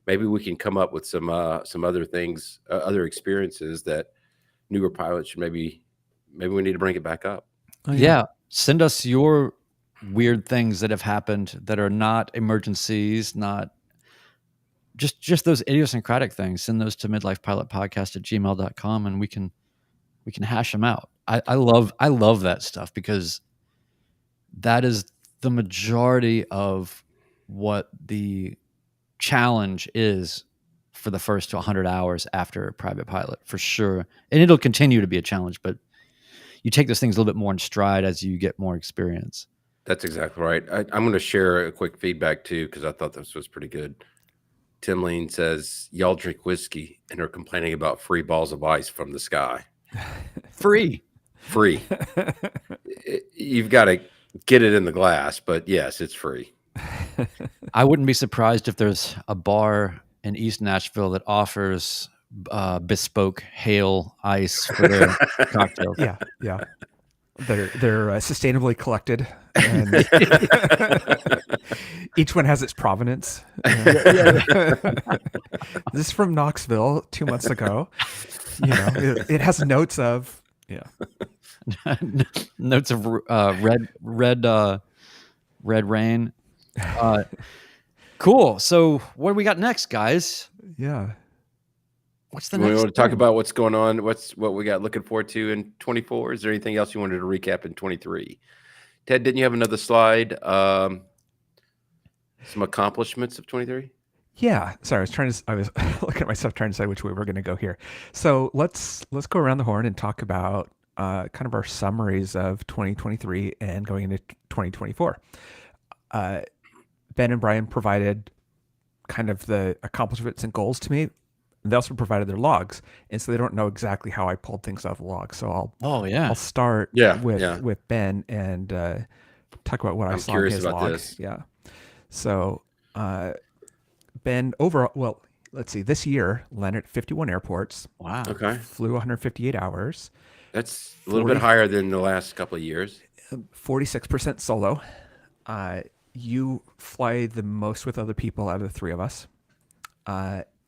maybe we can come up with some other things, other experiences that newer pilots should maybe we need to bring it back up. Oh, yeah. Send us your weird things that have happened that are not emergencies, not just those idiosyncratic things. Send those to midlifepilotpodcast@gmail.com, and we can hash them out. I love that stuff, because that is the majority of what the challenge is for the first 100 hours after a private pilot, for sure. And it'll continue to be a challenge, but you take those things a little bit more in stride as you get more experience. That's exactly right. I'm going to share a quick feedback too, because I thought this was pretty good. Tim Lean says, y'all drink whiskey and are complaining about free balls of ice from the sky. Free. You've got to get it in the glass, but yes, it's free. I wouldn't be surprised if there's a bar in East Nashville that offers bespoke hail ice for their cocktails. Yeah. They're sustainably collected, and each one has its provenance. This is from Knoxville 2 months ago. It has notes of notes of red rain. Cool. So what do we got next, guys? Yeah. What's the We next? want to talk about what's going on. What we got looking forward to in 24. Is there anything else you wanted to recap in 23? Ted, didn't you have another slide? Some accomplishments of 23. Yeah. Sorry, I was looking at myself trying to decide which way we're going to go here. So let's go around the horn and talk about kind of our summaries of 2023 and going into 2024. Ben and Brian provided kind of the accomplishments and goals to me. They also provided their logs, and so they don't know exactly how I pulled things out of the log. So I'll start with Ben and talk about what I saw in his log. This. Yeah. So Ben, overall, well, let's see. This year, landed at 51 airports. Wow. Okay. Flew 158 hours. That's a little bit higher than the last couple of years. 46% solo. You fly the most with other people out of the three of us.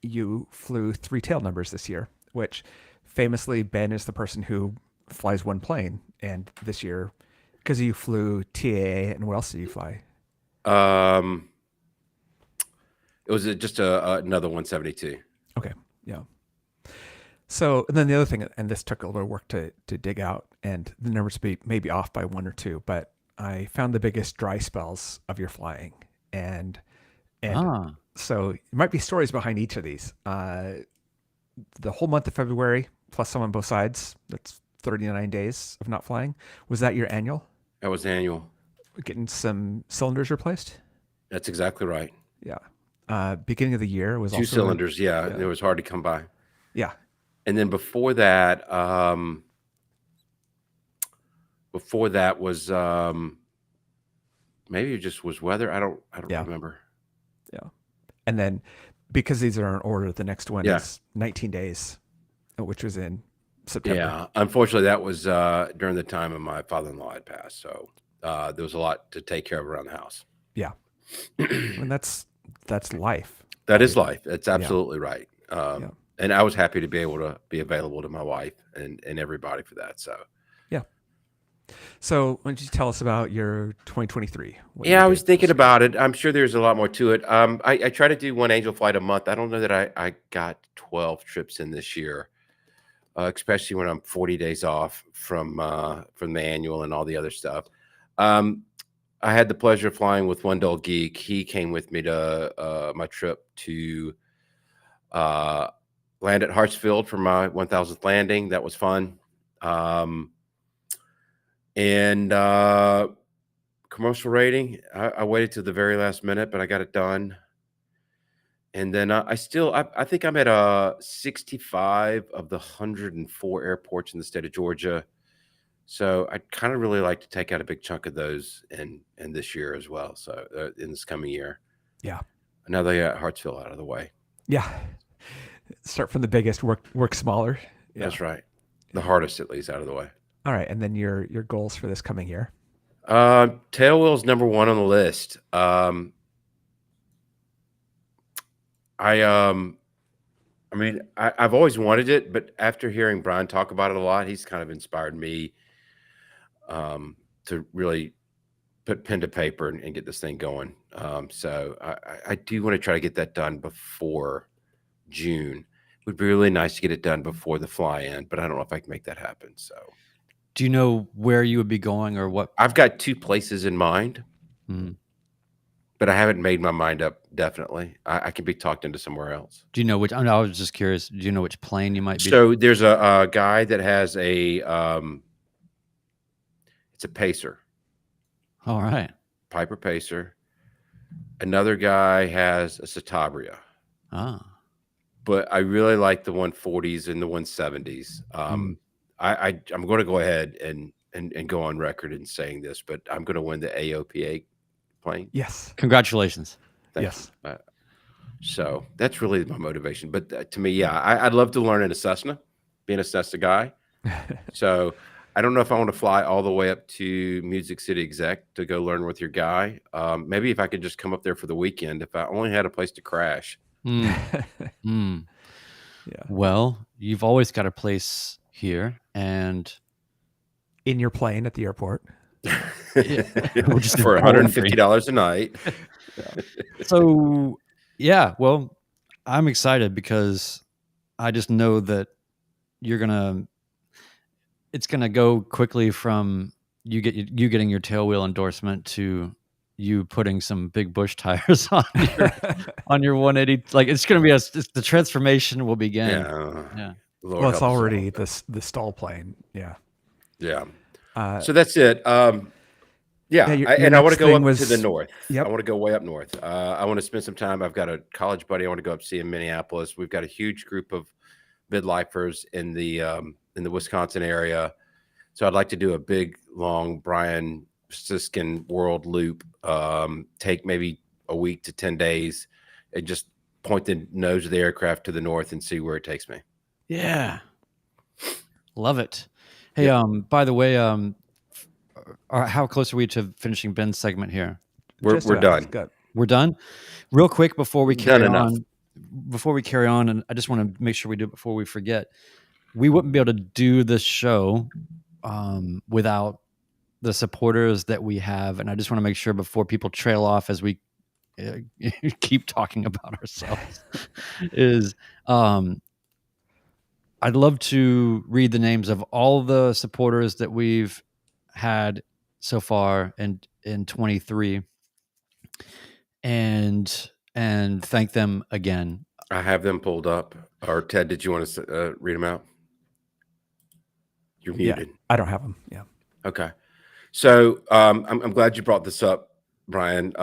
You flew 3 tail numbers this year, which famously Ben is the person who flies one plane. And this year, because you flew TAA, and what else did you fly? It was just another 172. Okay. Yeah. So, and then the other thing, and this took a little work to dig out, and the numbers may be off by 1 or 2, but I found the biggest dry spells of your flying. And so there might be stories behind each of these. The whole month of February, plus some on both sides, that's 39 days of not flying. Was that your annual? That was annual. Getting some cylinders replaced? That's exactly right. Yeah. Beginning of the year was 2 also cylinders. Yeah. It was hard to come by. Yeah. And then before that was maybe it just was weather. I don't remember. Yeah. And then because these are in order, the next one is 19 days, which was in September. Yeah. Unfortunately, that was during the time of my father-in-law had passed. So there was a lot to take care of around the house. Yeah. And that's life. That is life. That's absolutely right. And I was happy to be able to be available to my wife and everybody for that. So, yeah. So why don't you tell us about your 2023? Yeah, I was thinking about it. I'm sure there's a lot more to it. I try to do one angel flight a month. I don't know that I got 12 trips in this year, especially when I'm 40 days off from the annual and all the other stuff. I had the pleasure of flying with One Dull Geek. He came with me to my trip to land at Hartsfield for my 1000th landing. That was fun. And commercial rating, I waited to the very last minute, but I got it done. And then I think I'm at 65 of the 104 airports in the state of Georgia. So I'd kind of really like to take out a big chunk of those in this year as well. So in this coming year. Yeah. Now they got Hartsfield out of the way. Yeah. Start from the biggest, work smaller. Yeah. That's right. The hardest, at least, out of the way. All right. And then your goals for this coming year. Tailwheel's number one on the list. I've always wanted it, but after hearing Brian talk about it a lot, he's kind of inspired me to really put pen to paper and get this thing going. So I do want to try to get that done before June. It would be really nice to get it done before the fly-in, but I don't know if I can make that happen. So, Do you know where you would be going or what? I've got 2 places in mind, but I haven't made my mind up. Definitely, I can be talked into somewhere else. Do you know which? I was just curious. Do you know which plane you might be? So there's a guy that has a it's a Pacer. All right. Piper Pacer. Another guy has a Citabria. Ah. But I really like the 140s and the 170s. I'm going to go ahead and go on record in saying this, but I'm going to win the AOPA plane. Yes. Congratulations. Yes. So that's really my motivation. But to me, yeah, I'd love to learn in a Cessna, being a Cessna guy. So I don't know if I want to fly all the way up to Music City Exec to go learn with your guy. Maybe if I could just come up there for the weekend, if I only had a place to crash. Yeah. Well, you've always got a place here, and in your plane at the airport. Just for $150 a night. So, yeah, well, I'm excited because I just know that it's gonna go quickly from you getting your tailwheel endorsement to you putting some big Bush tires on your 180. Like it's gonna be the transformation will begin. Yeah. Well, it's already the stall plane. Yeah. Yeah. So that's it. Yeah, I want to go up to the north. Yep. I want to go way up north. I want to spend some time. I've got a college buddy I want to go up see in Minneapolis. We've got a huge group of midlifers in the Wisconsin area. So I'd like to do a big, long Brian Siskin world loop. Take maybe a week to 10 days and just point the nose of the aircraft to the north and see where it takes me. Yeah. Love it. Hey, by the way, how close are we to finishing Ben's segment here? We're done. We're done. Real quick before we carry on, and I just want to make sure we do it before we forget. We wouldn't be able to do this show without the supporters that we have, and I just want to make sure before people trail off as we keep talking about ourselves is I'd love to read the names of all the supporters that we've had so far in 23 and thank them again. I have them pulled up. Or Ted, did you want to read them out? You're muted. Yeah, I don't have them. Yeah. Okay. So I'm glad you brought this up, Brian.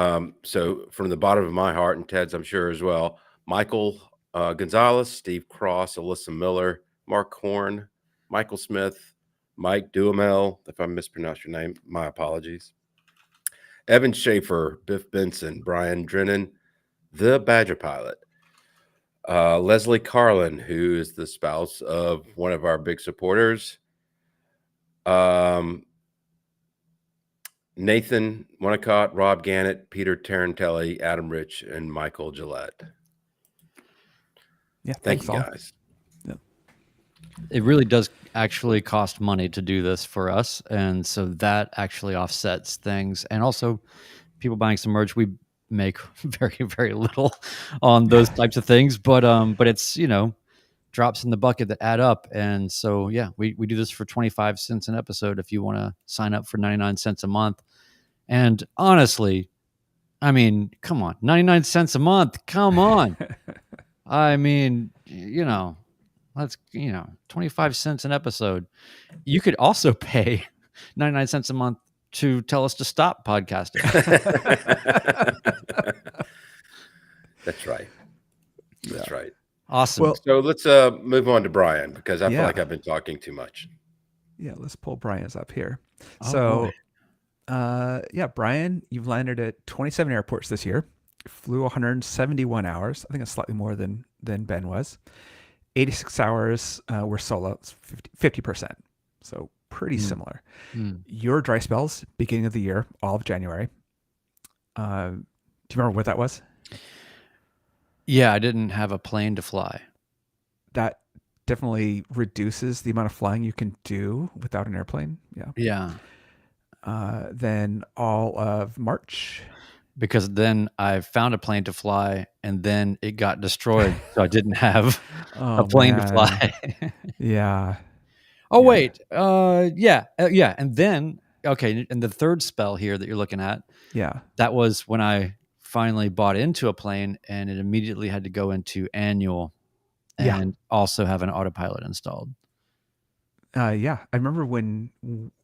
So from the bottom of my heart and Ted's, I'm sure as well, Michael Gonzalez, Steve Cross, Alyssa Miller, Mark Horn, Michael Smith, Mike Duhamel, if I mispronounced your name, my apologies. Evan Schaefer, Biff Benson, Brian Drennan, the Badger Pilot, Leslie Carlin, who is the spouse of one of our big supporters, Nathan Winnicott, Rob Gannett, Peter Tarantelli, Adam Rich, and Michael Gillette. Yeah, thank you guys. Yeah. It really does actually cost money to do this for us, and so that actually offsets things. And also, people buying some merch, we make very, very little on those types of things, but it's drops in the bucket that add up. And so, yeah, we do this for 25 cents an episode. If you want to sign up for 99 cents a month, And honestly, I mean, come on, 99 cents a month. Come on. I mean, let's, 25 cents an episode. You could also pay 99 cents a month to tell us to stop podcasting. That's right. That's right. Awesome. Well, So let's move on to Brian, because I feel like I've been talking too much. Yeah, let's pull Brian's up here. Oh, So, Brian, you've landed at 27 airports this year. Flew 171 hours. I think it's slightly more than Ben was. 86 hours were solo, 50%. So pretty similar. Your dry spells, beginning of the year, all of January. Do you remember what that was? Yeah, I didn't have a plane to fly. That definitely reduces the amount of flying you can do without an airplane. Yeah. Then all of March. Because then I found a plane to fly and then it got destroyed. So I didn't have a plane to fly. Yeah. Oh, wait. Yeah. And then, okay. And the third spell here that you're looking at. Yeah. That was when I finally bought into a plane and it immediately had to go into annual and also have an autopilot installed. I remember when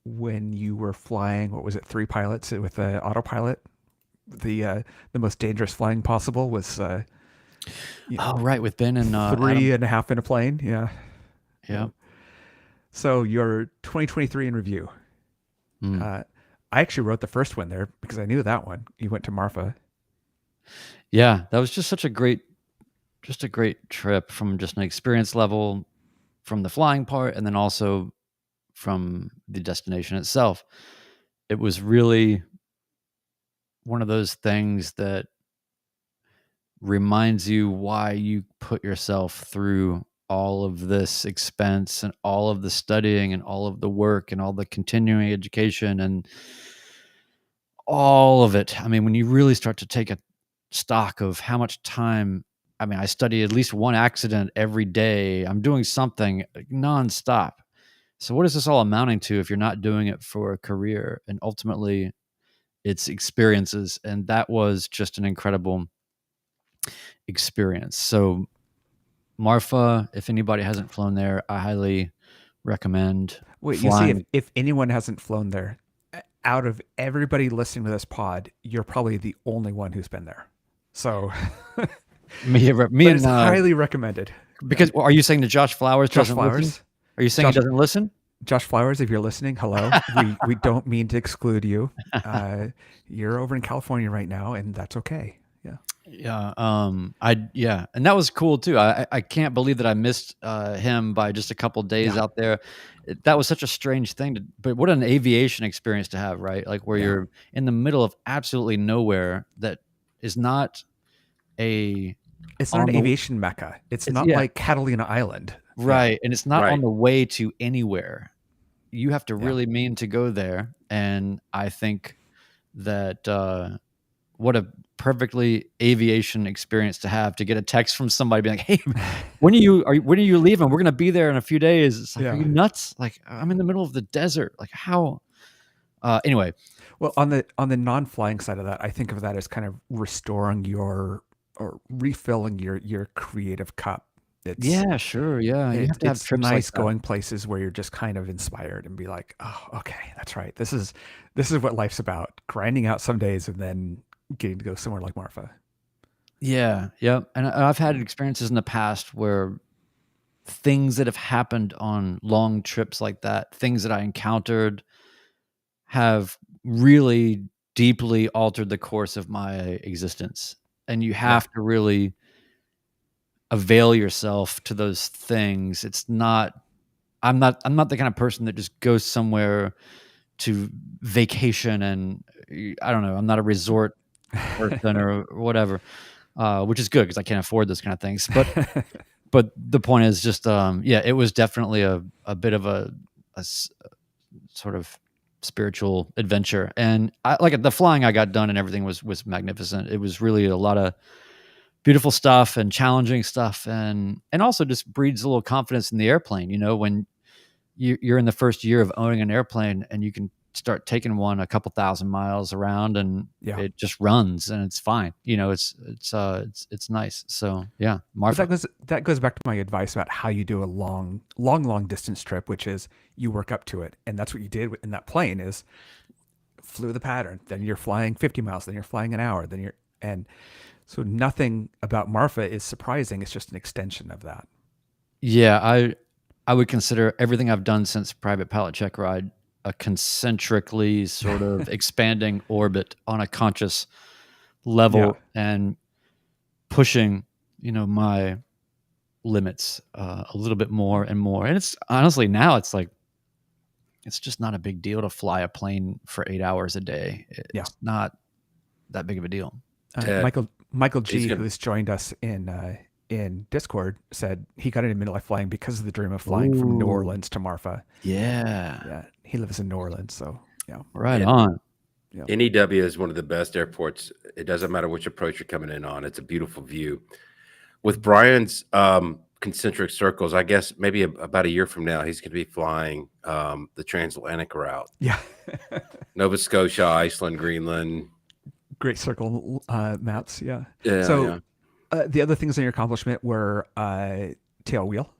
you were flying, what was it, 3 pilots with the autopilot? The most dangerous flying possible was right, with Ben and 3.5 in a plane. Yeah. So your 2023 in review. I actually wrote the first one there because I knew that one. You went to Marfa. Yeah, that was just a great trip from just an experience level, from the flying part, and then also from the destination itself. It was really one of those things that reminds you why you put yourself through all of this expense and all of the studying and all of the work and all the continuing education and all of it. I mean, when you really start to take a stock of how much time, I mean, I study at least one accident every day. I'm doing something nonstop. So what is this all amounting to if you're not doing it for a career? And ultimately it's experiences. And that was just an incredible experience. So Marfa, if anybody hasn't flown there, I highly recommend. Wait, flying. You see, if anyone hasn't flown there, out of everybody listening to this pod, you're probably the only one who's been there. So me it's highly recommended. Because are you saying that Josh Flowers doesn't listen? Are you saying he doesn't listen? Josh Flowers, if you're listening, hello. we don't mean to exclude you. You're over in California right now, and that's okay. Yeah. And that was cool too. I can't believe that I missed him by just a couple days out there. That was such a strange thing but what an aviation experience to have, right? Like where you're in the middle of absolutely nowhere that is not an aviation mecca. It's not like Catalina Island. Right. And it's not on the way to anywhere. You have to really mean to go there. And I think that what a perfectly aviation experience to have, to get a text from somebody being like, "Hey, when are you leaving? We're going to be there in a few days." It's like, are you nuts? Like, I'm in the middle of the desert. Like, how? Anyway. Well, on the non-flying side of that, I think of that as kind of restoring or refilling your creative cup. Sure. Yeah. You have to have trips nice like going places where you're just kind of inspired and be like, oh, okay, that's right. This is what life's about. Grinding out some days and then getting to go somewhere like Marfa. Yeah. Yep. And I've had experiences in the past where things that have happened on long trips like that, things that I encountered, have really deeply altered the course of my existence. And you have to really avail yourself to those things. I'm not the kind of person that just goes somewhere to vacation and I don't know, I'm not a resort person or whatever, which is good because I can't afford those kind of things. But the point is just, it was definitely a bit of a sort of spiritual adventure. And the flying I got done and everything was magnificent. It was really a lot of beautiful stuff and challenging stuff, and also just breeds a little confidence in the airplane. You know, when you're in the first year of owning an airplane and you can start taking one a couple thousand miles around, and Yeah. it just runs and it's fine. It's nice. So yeah, But Marfa. that goes back to my advice about how you do a long distance trip, which is you work up to it, and that's what you did in that plane. Is flew the pattern, then you're flying 50 miles, then you're flying an hour, and so nothing about Marfa is surprising. It's just an extension of that. Yeah, I would consider everything I've done since Private Pilot Check Ride a concentrically sort of expanding orbit on a conscious level and pushing, my limits a little bit more and more. And it's honestly now it's like, it's just not a big deal to fly a plane for 8 hours a day. It's not that big of a deal. Michael G, who's joined us in Discord, said he got into midlife flying because of the dream of flying from New Orleans to Marfa. Yeah. He lives in New Orleans, so yeah. Right on. Yeah. NEW is one of the best airports. It doesn't matter which approach you're coming in on. It's a beautiful view. With Brian's concentric circles, I guess maybe about a year from now, he's going to be flying the transatlantic route. Yeah. Nova Scotia, Iceland, Greenland. Great circle maps, yeah. Yeah. So the other things in your accomplishment were tail wheel.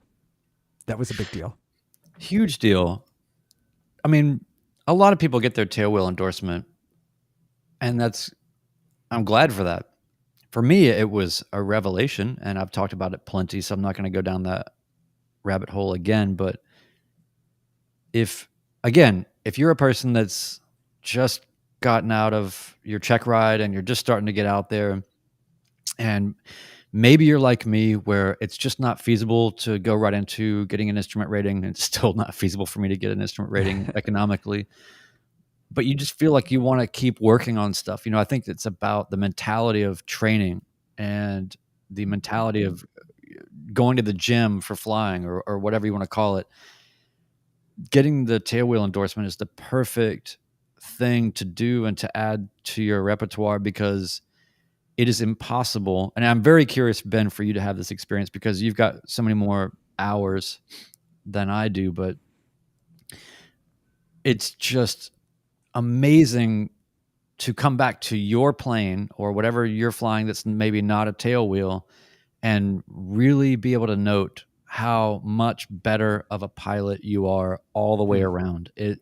That was a big deal. Huge deal. I mean, a lot of people get their tail wheel endorsement, and I'm glad for that. For me, it was a revelation, and I've talked about it plenty, so I'm not going to go down that rabbit hole again. But if you're a person that's just gotten out of your check ride and you're just starting to get out there, and maybe you're like me where it's just not feasible to go right into getting an instrument rating, and it's still not feasible for me to get an instrument rating economically, but you just feel like you want to keep working on stuff. I think it's about the mentality of training and the mentality of going to the gym for flying or whatever you want to call it. Getting the tailwheel endorsement is the perfect thing to do and to add to your repertoire, because it is impossible. And I'm very curious, Ben, for you to have this experience because you've got so many more hours than I do, but it's just amazing to come back to your plane or whatever you're flying that's maybe not a tail wheel and really be able to note how much better of a pilot you are all the way around it.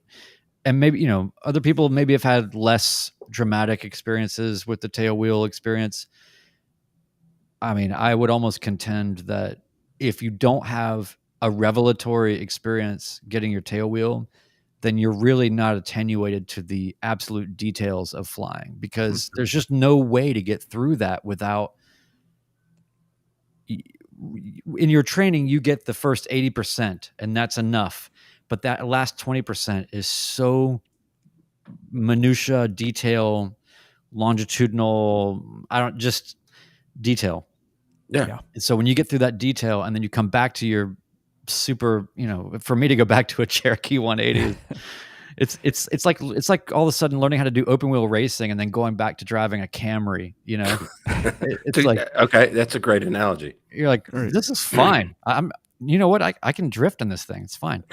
And maybe, other people maybe have had less dramatic experiences with the tail wheel experience. I mean, I would almost contend that if you don't have a revelatory experience getting your tail wheel, then you're really not attenuated to the absolute details of flying, because there's just no way to get through that without. In your training, you get the first 80%, and that's enough. But that last 20% is so minutia, detail, longitudinal. Just detail. Yeah. And so when you get through that detail, and then you come back to your super, for me to go back to a Cherokee 180, it's like all of a sudden learning how to do open wheel racing and then going back to driving a Camry. It's like, okay, that's a great analogy. You're like, this is fine. You know what? I can drift in this thing. It's fine.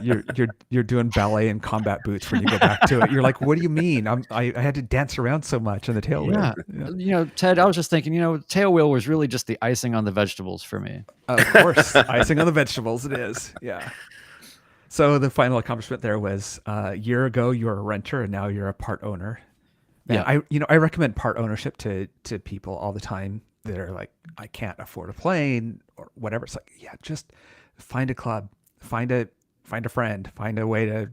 You're doing ballet and combat boots when you go back to it. You're like, what do you mean? I had to dance around so much on the tail wheel. Yeah. Ted, I was just thinking, tail wheel was really just the icing on the vegetables for me. Of course, icing on the vegetables. It is. Yeah. So the final accomplishment there was a year ago you were a renter and now you're a part owner. Man, I recommend part ownership to people all the time that are like, I can't afford a plane or whatever. It's like, just find a club, find a friend, find a way to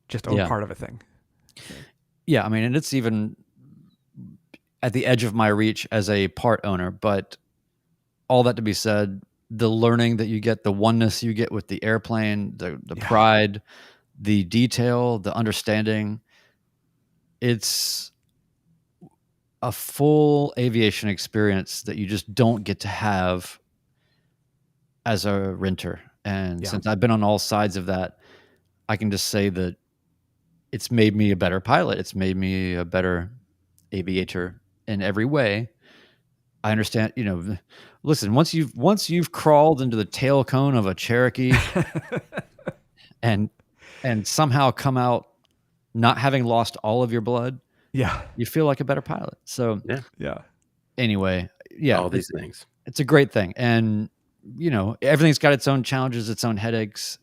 just own part of a thing. Yeah, I mean, and it's even at the edge of my reach as a part owner, but all that to be said, the learning that you get, the oneness you get with the airplane, the pride, the detail, the understanding, it's a full aviation experience that you just don't get to have as a renter. And since I've been on all sides of that, I can just say that it's made me a better pilot. It's made me a better aviator in every way. I understand, listen, once you've crawled into the tail cone of a Cherokee and and somehow come out not having lost all of your blood, Yeah. you feel like a better pilot. So Yeah. anyway, yeah, all these things. it's a great thing. And, everything's got its own challenges, its own headaches.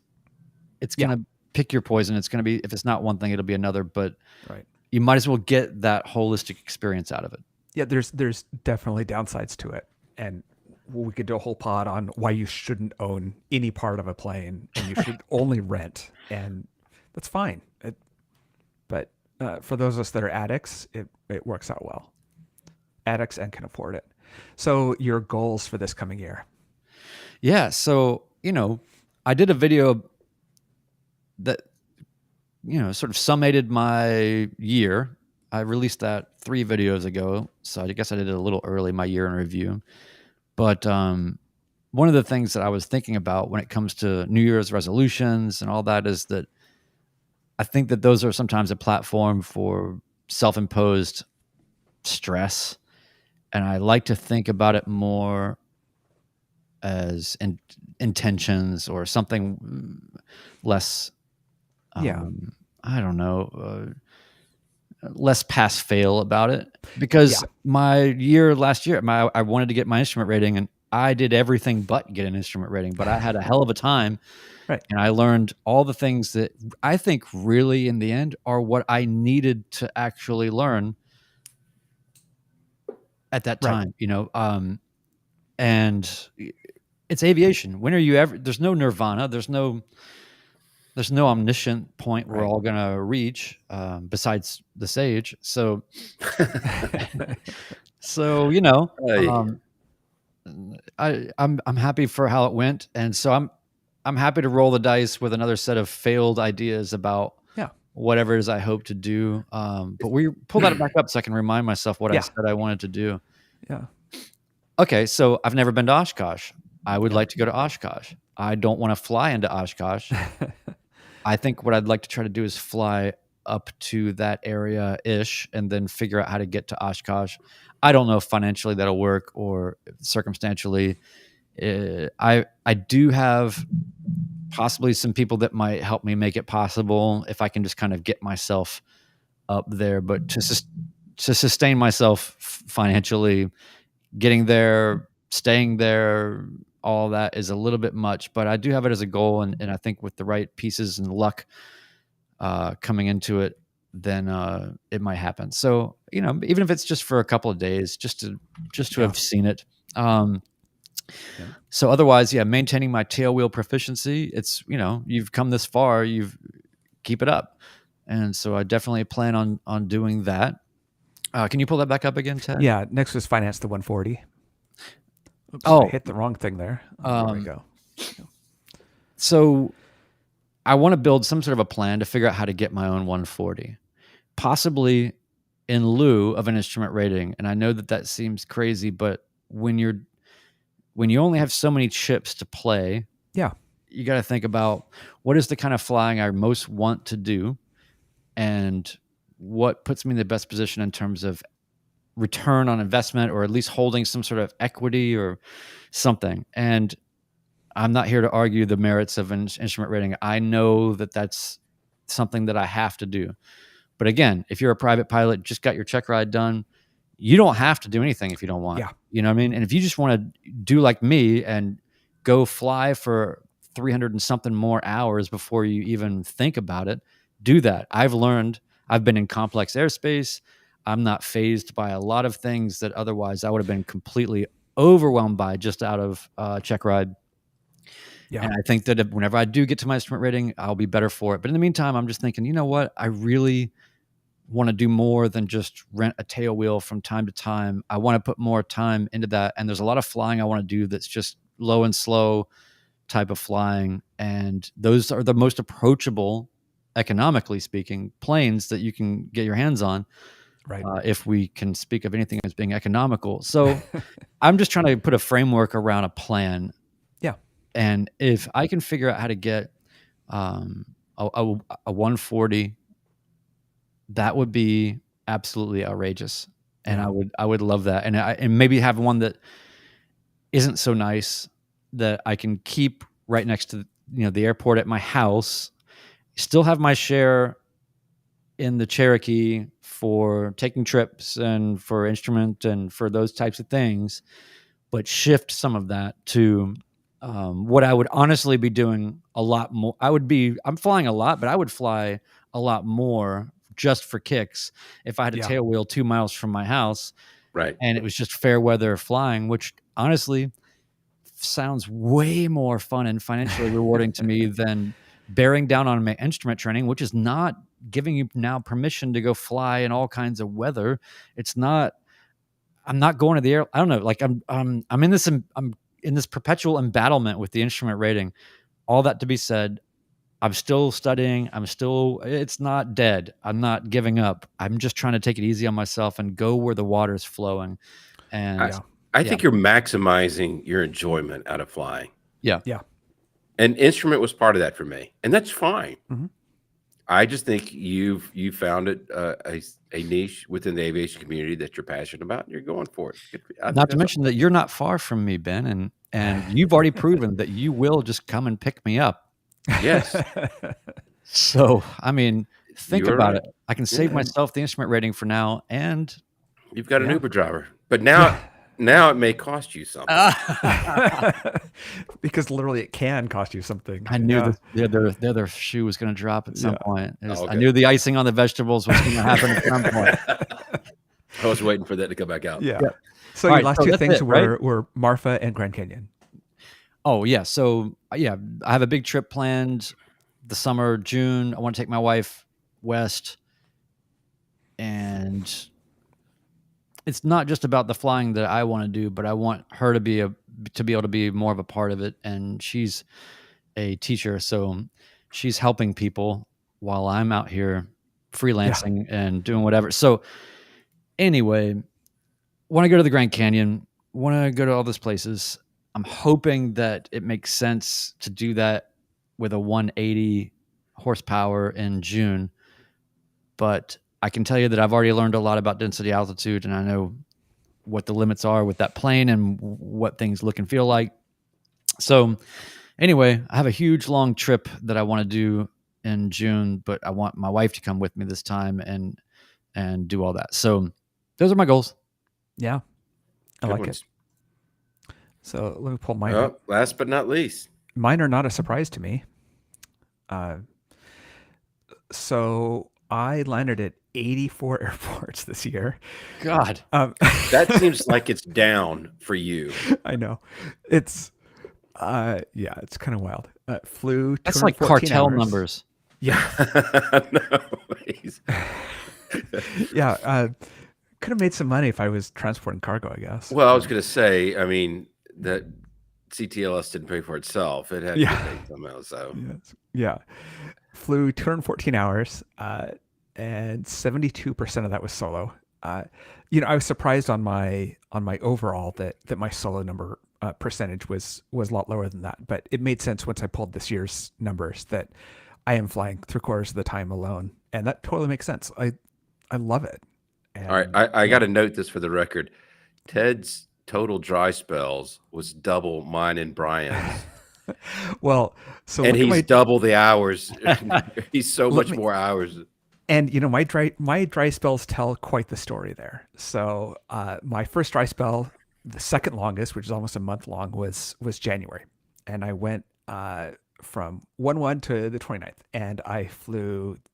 It's going to pick your poison. It's going to be, if it's not one thing, it'll be another, but Right. you might as well get that holistic experience out of it. Yeah, there's definitely downsides to it. And we could do a whole pod on why you shouldn't own any part of a plane and you should only rent. And that's fine. But for those of us that are addicts, it works out well. Addicts and can afford it. So your goals for this coming year? Yeah. So, I did a video that, sort of summated my year. I released that 3 videos ago. So I guess I did it a little early, my year in review. But one of the things that I was thinking about when it comes to New Year's resolutions and all that is that I think that those are sometimes a platform for self-imposed stress. And I like to think about it more as intentions or something less, I don't know, less pass fail about it. Because my year last year, I wanted to get my instrument rating and I did everything but get an instrument rating, but I had a hell of a time. Right. And I learned all the things that I think really in the end are what I needed to actually learn at that time, and it's aviation. When are you ever, there's no nirvana. There's no omniscient point we're all going to reach, besides the sage. So, I'm happy for how it went. And so I'm happy to roll the dice with another set of failed ideas about whatever it is I hope to do. But we pull that back up so I can remind myself what I said I wanted to do. Yeah. Okay. So I've never been to Oshkosh. I would like to go to Oshkosh. I don't want to fly into Oshkosh. I think what I'd like to try to do is fly up to that area-ish and then figure out how to get to Oshkosh. I don't know if financially that'll work or circumstantially. I do have possibly some people that might help me make it possible if I can just kind of get myself up there. But to sustain myself financially, getting there, staying there, all that is a little bit much. But I do have it as a goal, and I think with the right pieces and luck coming into it, then it might happen. So even if it's just for a couple of days, just to have seen it. So otherwise, maintaining my tail wheel proficiency. It's you've come this far, keep it up, and so I definitely plan on doing that. Can you pull that back up again, Ted? Yeah. Next was finance the 140. Oops, I hit the wrong thing there. There we go. So I want to build some sort of a plan to figure out how to get my own 140, possibly in lieu of an instrument rating. And I know that seems crazy, but when you only have so many chips to play, you got to think about what is the kind of flying I most want to do and what puts me in the best position in terms of return on investment, or at least holding some sort of equity or something. And I'm not here to argue the merits of an instrument rating. I know that that's something that I have to do. But again, if you're a private pilot, just got your check ride done, you don't have to do anything if you don't want. Yeah. You know what I mean? And if you just want to do like me and go fly for 300 and something more hours before you even think about it, do that. I've learned, I've been in complex airspace. I'm not fazed by a lot of things that otherwise I would have been completely overwhelmed by just out of check ride. Yeah. And I think that whenever I do get to my instrument rating, I'll be better for it. But in the meantime, I'm just thinking, you know what? I really want to do more than just rent a tail wheel from time to time. I want to put more time into that. And there's a lot of flying I want to do that's just low and slow type of flying. And those are the most approachable, economically speaking, planes that you can get your hands on. Right. If we can speak of anything as being economical. So I'm just trying to put a framework around a plan. Yeah. And if I can figure out how to get a 140, that would be absolutely outrageous. And I would love that. And maybe have one that isn't so nice that I can keep right next to the airport at my house, Still have my share in the Cherokee for taking trips and for instrument and for those types of things, but shift some of that to what I would honestly be doing a lot more. I'm flying a lot, but I would fly a lot more just for kicks if I had a tail wheel 2 miles from my house. Right. And it was just fair weather flying, which honestly sounds way more fun and financially rewarding to me than bearing down on my instrument training, which is not giving you now permission to go fly in all kinds of weather. It's not, I'm not going to the air. I don't know. Like I'm in this perpetual embattlement with the instrument rating. All that to be said, I'm still studying. It's not dead. I'm not giving up. I'm just trying to take it easy on myself and go where the water's flowing. And I think you're maximizing your enjoyment out of flying. Yeah. And instrument was part of that for me, and that's fine. Mm-hmm. I just think you found it a niche within the aviation community that you're passionate about, and you're going for it. Not to mention that you're not far from me, Ben, and you've already proven that you will just come and pick me up. Yes. So, I mean, think You're about right. it. I can save myself the instrument rating for now, and You've got an Uber driver, but now it may cost you something. Because literally it can cost you something. I knew the other shoe was going to drop at some point. Okay. I knew the icing on the vegetables was going to happen at some point. I was waiting for that to come back out. Yeah. So All your right, last so two that's things it, right? were Marfa and Grand Canyon. Oh yeah. So yeah, I have a big trip planned the summer, June. I want to take my wife west, and it's not just about the flying that I want to do, but I want her to be able to be more of a part of it. And she's a teacher, so she's helping people while I'm out here freelancing and doing whatever. So anyway, want to go to the Grand Canyon, want to go to all those places. I'm hoping that it makes sense to do that with a 180 horsepower in June. But I can tell you that I've already learned a lot about density altitude, and I know what the limits are with that plane and what things look and feel like. So anyway, I have a huge long trip that I want to do in June, but I want my wife to come with me this time and do all that. So those are my goals. Yeah. I Good like ones. it. So let me pull mine up. Last but not least. Mine are not a surprise to me. So I landed at 84 airports this year. God. That seems like it's down for you. I know. It's it's kind of wild. Flew That's like 214 cartel hours. numbers. Yeah. No, he's- Yeah. Could have made some money if I was transporting cargo, I guess. Well, I was going to say, I mean, that CTLS didn't pay for itself. It had to Yeah. pay somehow. So Yes. Yeah. Flew 214 hours, and 72% of that was solo. I was surprised on my overall that my solo number percentage was a lot lower than that, but it made sense once I pulled this year's numbers that I am flying 3/4 of the time alone, and that totally makes sense. I love it. And, all right, I got to note this for the record. Ted's total dry spells was double mine and Brian's. well, so And look at he's double the hours. He's so much more hours. And my dry spells tell quite the story there. So my first dry spell, the second longest, which is almost a month long, was January, and I went from 1/1 to the 29th, and I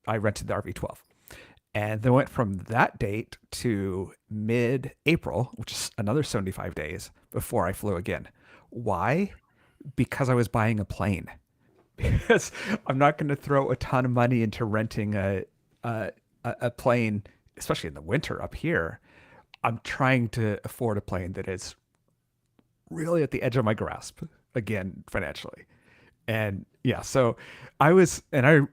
rented the RV-12, and then went from that date to mid-April, which is another 75 days before I flew again. Why? Because I was buying a plane. Because I'm not going to throw a ton of money into renting a plane, especially in the winter up here. I'm trying to afford a plane that is really at the edge of my grasp again financially. And so I was really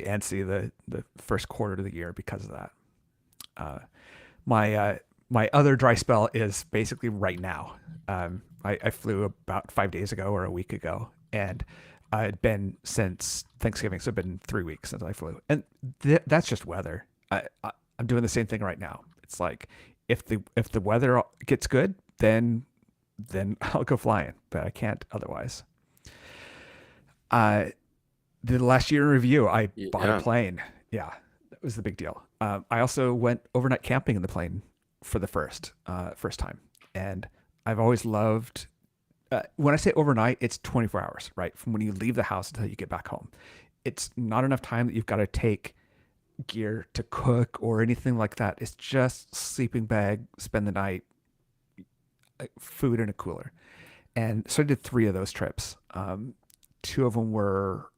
antsy the first quarter of the year because of that. My other dry spell is basically right now. I flew about 5 days ago or a week ago, and I'd been since Thanksgiving, so it's been 3 weeks since I flew, and that's just weather. I'm doing the same thing right now. It's like if the weather gets good, then I'll go flying, but I can't otherwise. the last year in review, I bought Yeah. a plane. Yeah, that was the big deal. I also went overnight camping in the plane for the first time, and I've always loved. When I say overnight, it's 24 hours, right? From when you leave the house until you get back home. It's not enough time that you've got to take gear to cook or anything like that. It's just sleeping bag, spend the night, food in a cooler. And so I did 3 of those trips. 2 of them were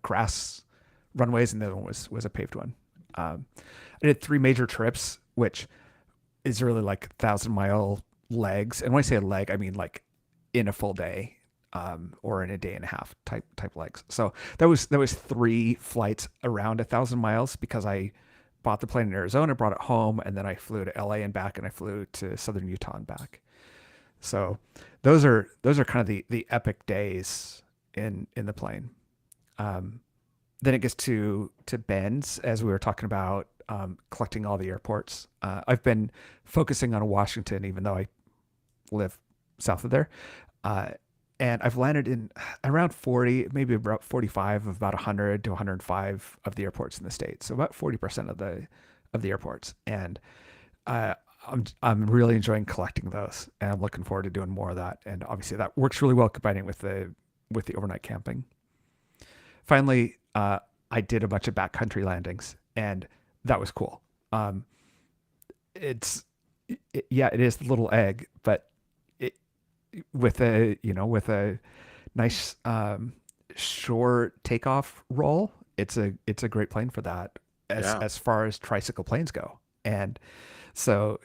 grass runways, and the other one was a paved one. I did 3 major trips, which is really like 1,000-mile legs. And when I say a leg, I mean like in a full day, or in a day and a half type legs. So that was 3 flights around 1,000 miles because I bought the plane in Arizona, brought it home, and then I flew to LA and back, and I flew to Southern Utah and back. So those are kind of the epic days in the plane. Then it gets to Bend's, as we were talking about, collecting all the airports. I've been focusing on Washington, even though I live south of there. And I've landed in around 40, maybe about 45 of about 100 to 105 of the airports in the state. So about 40% of the airports. And I'm really enjoying collecting those, and I'm looking forward to doing more of that. And obviously that works really well combining with the overnight camping. Finally, I did a bunch of backcountry landings, and that was cool. It is the little egg, but with a nice short takeoff roll, it's a great plane for that as far as tricycle planes go. And so,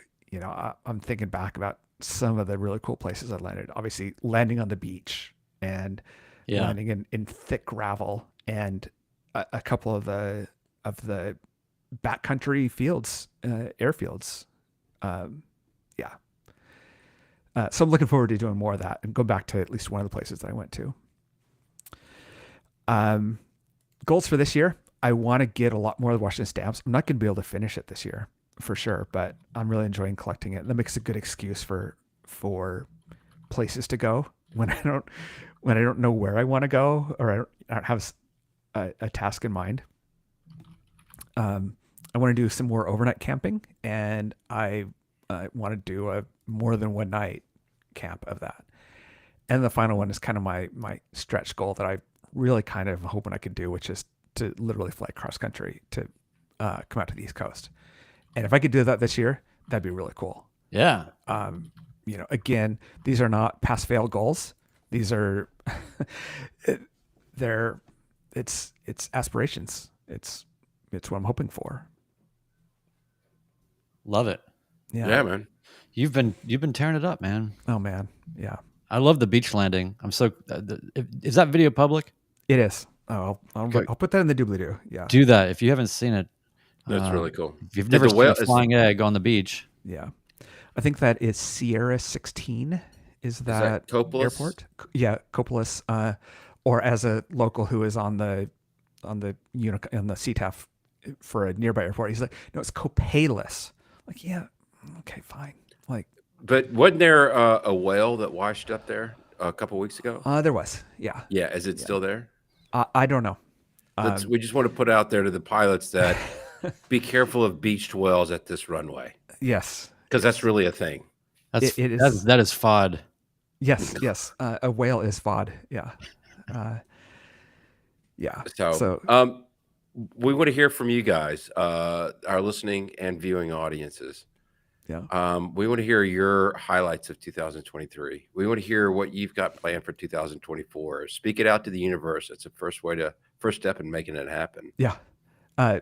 I'm thinking back about some of the really cool places I landed. Obviously, landing on the beach and landing in thick gravel, and a couple of the backcountry fields, airfields. So I'm looking forward to doing more of that and go back to at least one of the places that I went to. Goals for this year: I want to get a lot more of the Washington stamps. I'm not going to be able to finish it this year for sure, but I'm really enjoying collecting it. That makes a good excuse for places to go when I don't know where I want to go, or I don't have a task in mind. I want to do some more overnight camping, and I want to do a more than one night camp of that. And the final one is kind of my stretch goal that I really kind of hoping I can do, which is to literally fly cross country to come out to the East Coast. And if I could do that this year, that'd be really cool. Yeah. Again, these are not pass fail goals. These are it's aspirations. It's what I'm hoping for. Love it. Yeah, man. You've been tearing it up, man. Oh man. Yeah. I love the beach landing. I'm so. Is that video public? It is. Oh, I'll put that in the doobly-doo. Yeah. Do that if you haven't seen it. That's really cool. If you've never seen a flying egg on the beach. Yeah. I think that is Sierra 16. Is that Copolis? airport? Yeah, Copolis. Or as a local who is on the CTAF for a nearby airport, he's like, no, it's Copalis. Like, yeah, okay, fine. Like, but wasn't there a whale that washed up there a couple weeks ago? There was. Yeah. Yeah. Is it still there? I don't know. We just want to put out there to the pilots that be careful of beached whales at this runway. Yes. Because that's really a thing. It is. That is FOD. Yes. Yes. A whale is FOD. Yeah. Yeah. So we want to hear from you guys, our listening and viewing audiences. Yeah. We want to hear your highlights of 2023. We want to hear what you've got planned for 2024. Speak it out to the universe. It's the first step in making it happen. Yeah.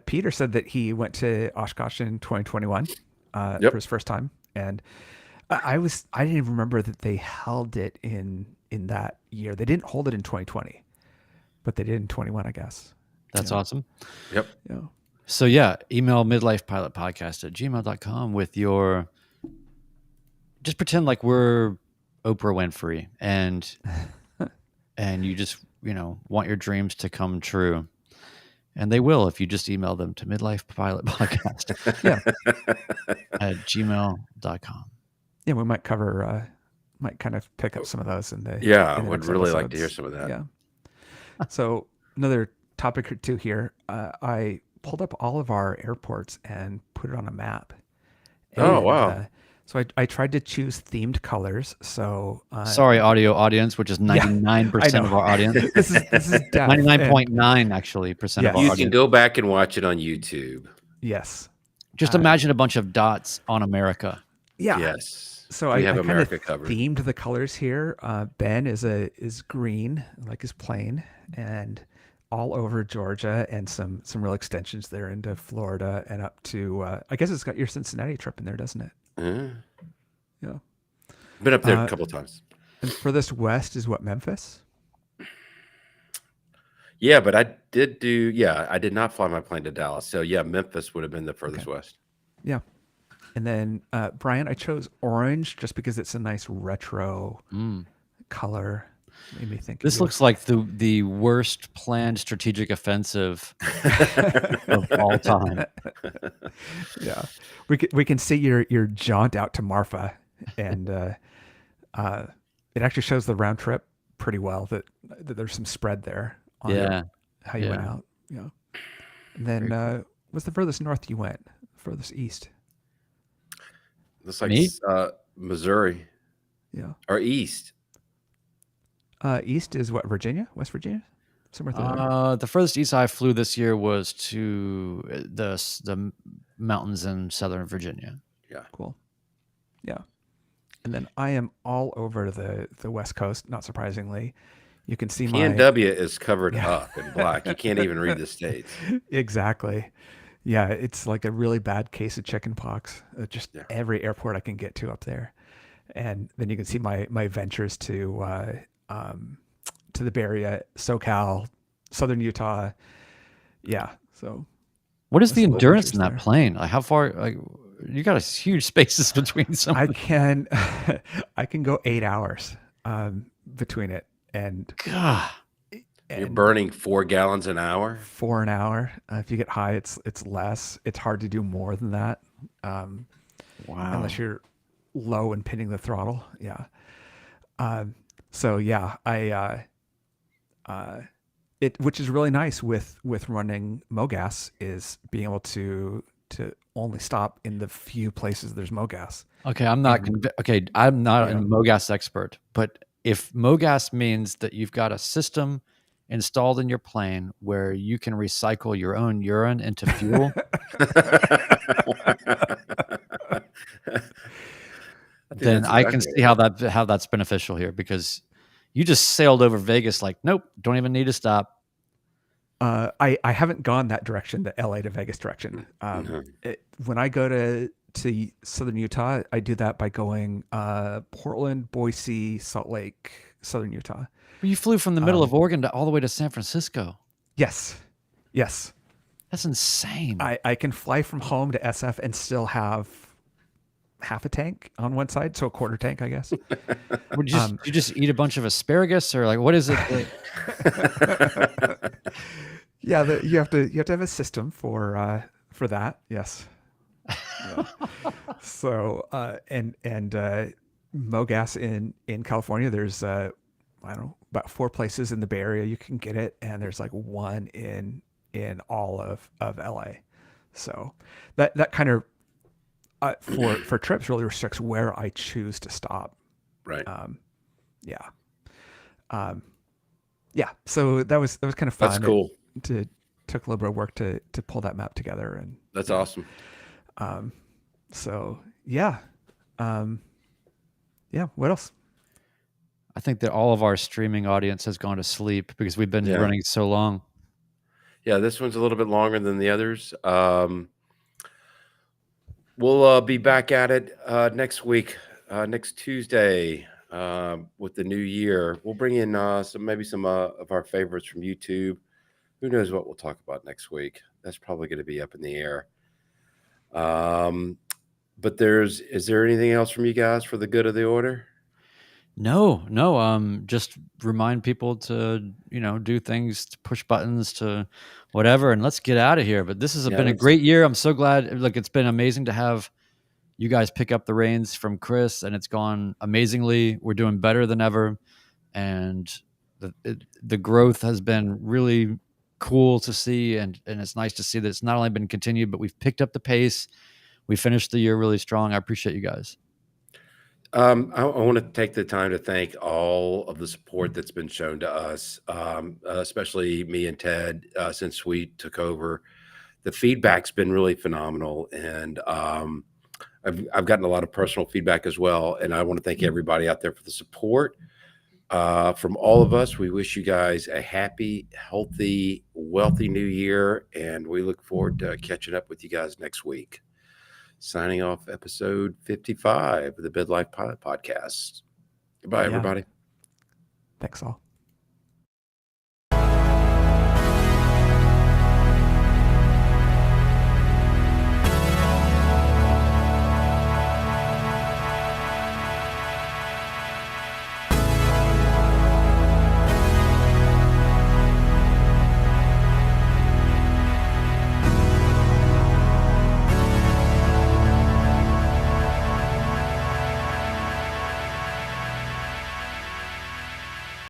Peter said that he went to Oshkosh in 2021 for his first time, and I didn't even remember that they held it in that year. They didn't hold it in 2020, but they did in 21, I guess. That's awesome. Yep. Yeah. So email midlifepilotpodcast@gmail.com with your, just pretend like we're Oprah Winfrey and you just, want your dreams to come true. And they will if you just email them to midlifepilotpodcast at gmail.com. Yeah, we might cover might kind of pick up some of those in the Yeah, I in the would next really like to hear episodes. some of that. Yeah. So another topic or two here. I pulled up all of our airports and put it on a map. Oh, And, wow. so I tried to choose themed colors. So Sorry, audio audience, which is 99% of our audience. this is deaf. 99.9 actually percent of Yes. our You audience. can go back and watch it on YouTube. Yes. Just imagine a bunch of dots on America. Yeah. Yes. So We I have kind of America covered. themed the colors here. Ben is green, like his plane, and all over Georgia, and some real extensions there into Florida and up to I guess it's got your Cincinnati trip in there, doesn't it? Yeah. Been up there a couple of times. And furthest west is what, Memphis? Yeah, but I did not fly my plane to Dallas. So yeah, Memphis would have been the furthest west. Yeah. And then Brian, I chose orange just because it's a nice retro color. Made me think. This looks like the worst planned strategic offensive of all time. Yeah, we can see your jaunt out to Marfa, and it actually shows the round trip pretty well. That there's some spread there. On how you went out. Yeah, and then what's the furthest north you went? Furthest east? Looks like Me? Missouri. Yeah. Or east. East is what, Virginia? West Virginia? Somewhere through there. The furthest east I flew this year was to the mountains in Southern Virginia. Yeah. Cool. Yeah. And then I am all over the West Coast, not surprisingly. You can see my... PNW is covered up in black. You can't even read the states. Exactly. Yeah, it's like a really bad case of chicken pox. Just every airport I can get to up there. And then you can see my ventures to the Bay Area, SoCal, Southern Utah. Yeah. So what is the that's a little endurance in ventures that there. plane? Like how far? Like you got a huge spaces between some. I can go 8 hours between it, and God. You're burning 4 gallons an hour. 4 an hour. If you get high, it's less. It's hard to do more than that. Wow. Unless you're low and pinning the throttle. Yeah. So yeah, which is really nice with running MoGas, is being able to only stop in the few places there's MoGas. Okay, I'm not a MoGas expert, but if MoGas means that you've got a system installed in your plane where you can recycle your own urine into fuel, then I can see how that's beneficial here, because you just sailed over Vegas like, nope, don't even need to stop. I haven't gone that direction, the LA to Vegas direction. When I go to Southern Utah, I do that by going Portland, Boise, Salt Lake, Southern Utah. You flew from the middle of Oregon all the way to San Francisco. Yes. That's insane. I can fly from home to SF and still have half a tank on one side, so a quarter tank, I guess. Would you just eat a bunch of asparagus, or like what is it? Yeah, you have to have a system for that. Yes. Yeah. So and MoGas in California, there's I don't know, about 4 places in the Bay Area you can get it, and there's like 1 in all of LA. So that kind of for trips really restricts where I choose to stop. Right. Yeah. So that was kind of fun. That's cool. It took a little bit of work to pull that map together, and that's awesome. So yeah. What else? I think that all of our streaming audience has gone to sleep because we've been running so long. Yeah, this one's a little bit longer than the others. We'll be back at it next week, next Tuesday, with the new year. We'll bring in maybe some of our favorites from YouTube. Who knows what we'll talk about next week? That's probably going to be up in the air. But is there anything else from you guys for the good of the order? No. Just remind people to, do things, to push buttons, to whatever, and let's get out of here. But this has been a great year. I'm so glad. Look, it's been amazing to have you guys pick up the reins from Chris, and it's gone amazingly. We're doing better than ever, and the growth has been really cool to see, and it's nice to see that it's not only been continued, but we've picked up the pace. We finished the year really strong. I appreciate you guys. I want to take the time to thank all of the support that's been shown to us, especially me and Ted, since we took over. The feedback's been really phenomenal, and I've gotten a lot of personal feedback as well. And I want to thank everybody out there for the support. From all of us, we wish you guys a happy, healthy, wealthy new year, and we look forward to catching up with you guys next week. Signing off episode 55 of the Midlife Pilot Podcast. Goodbye, everybody. Thanks all.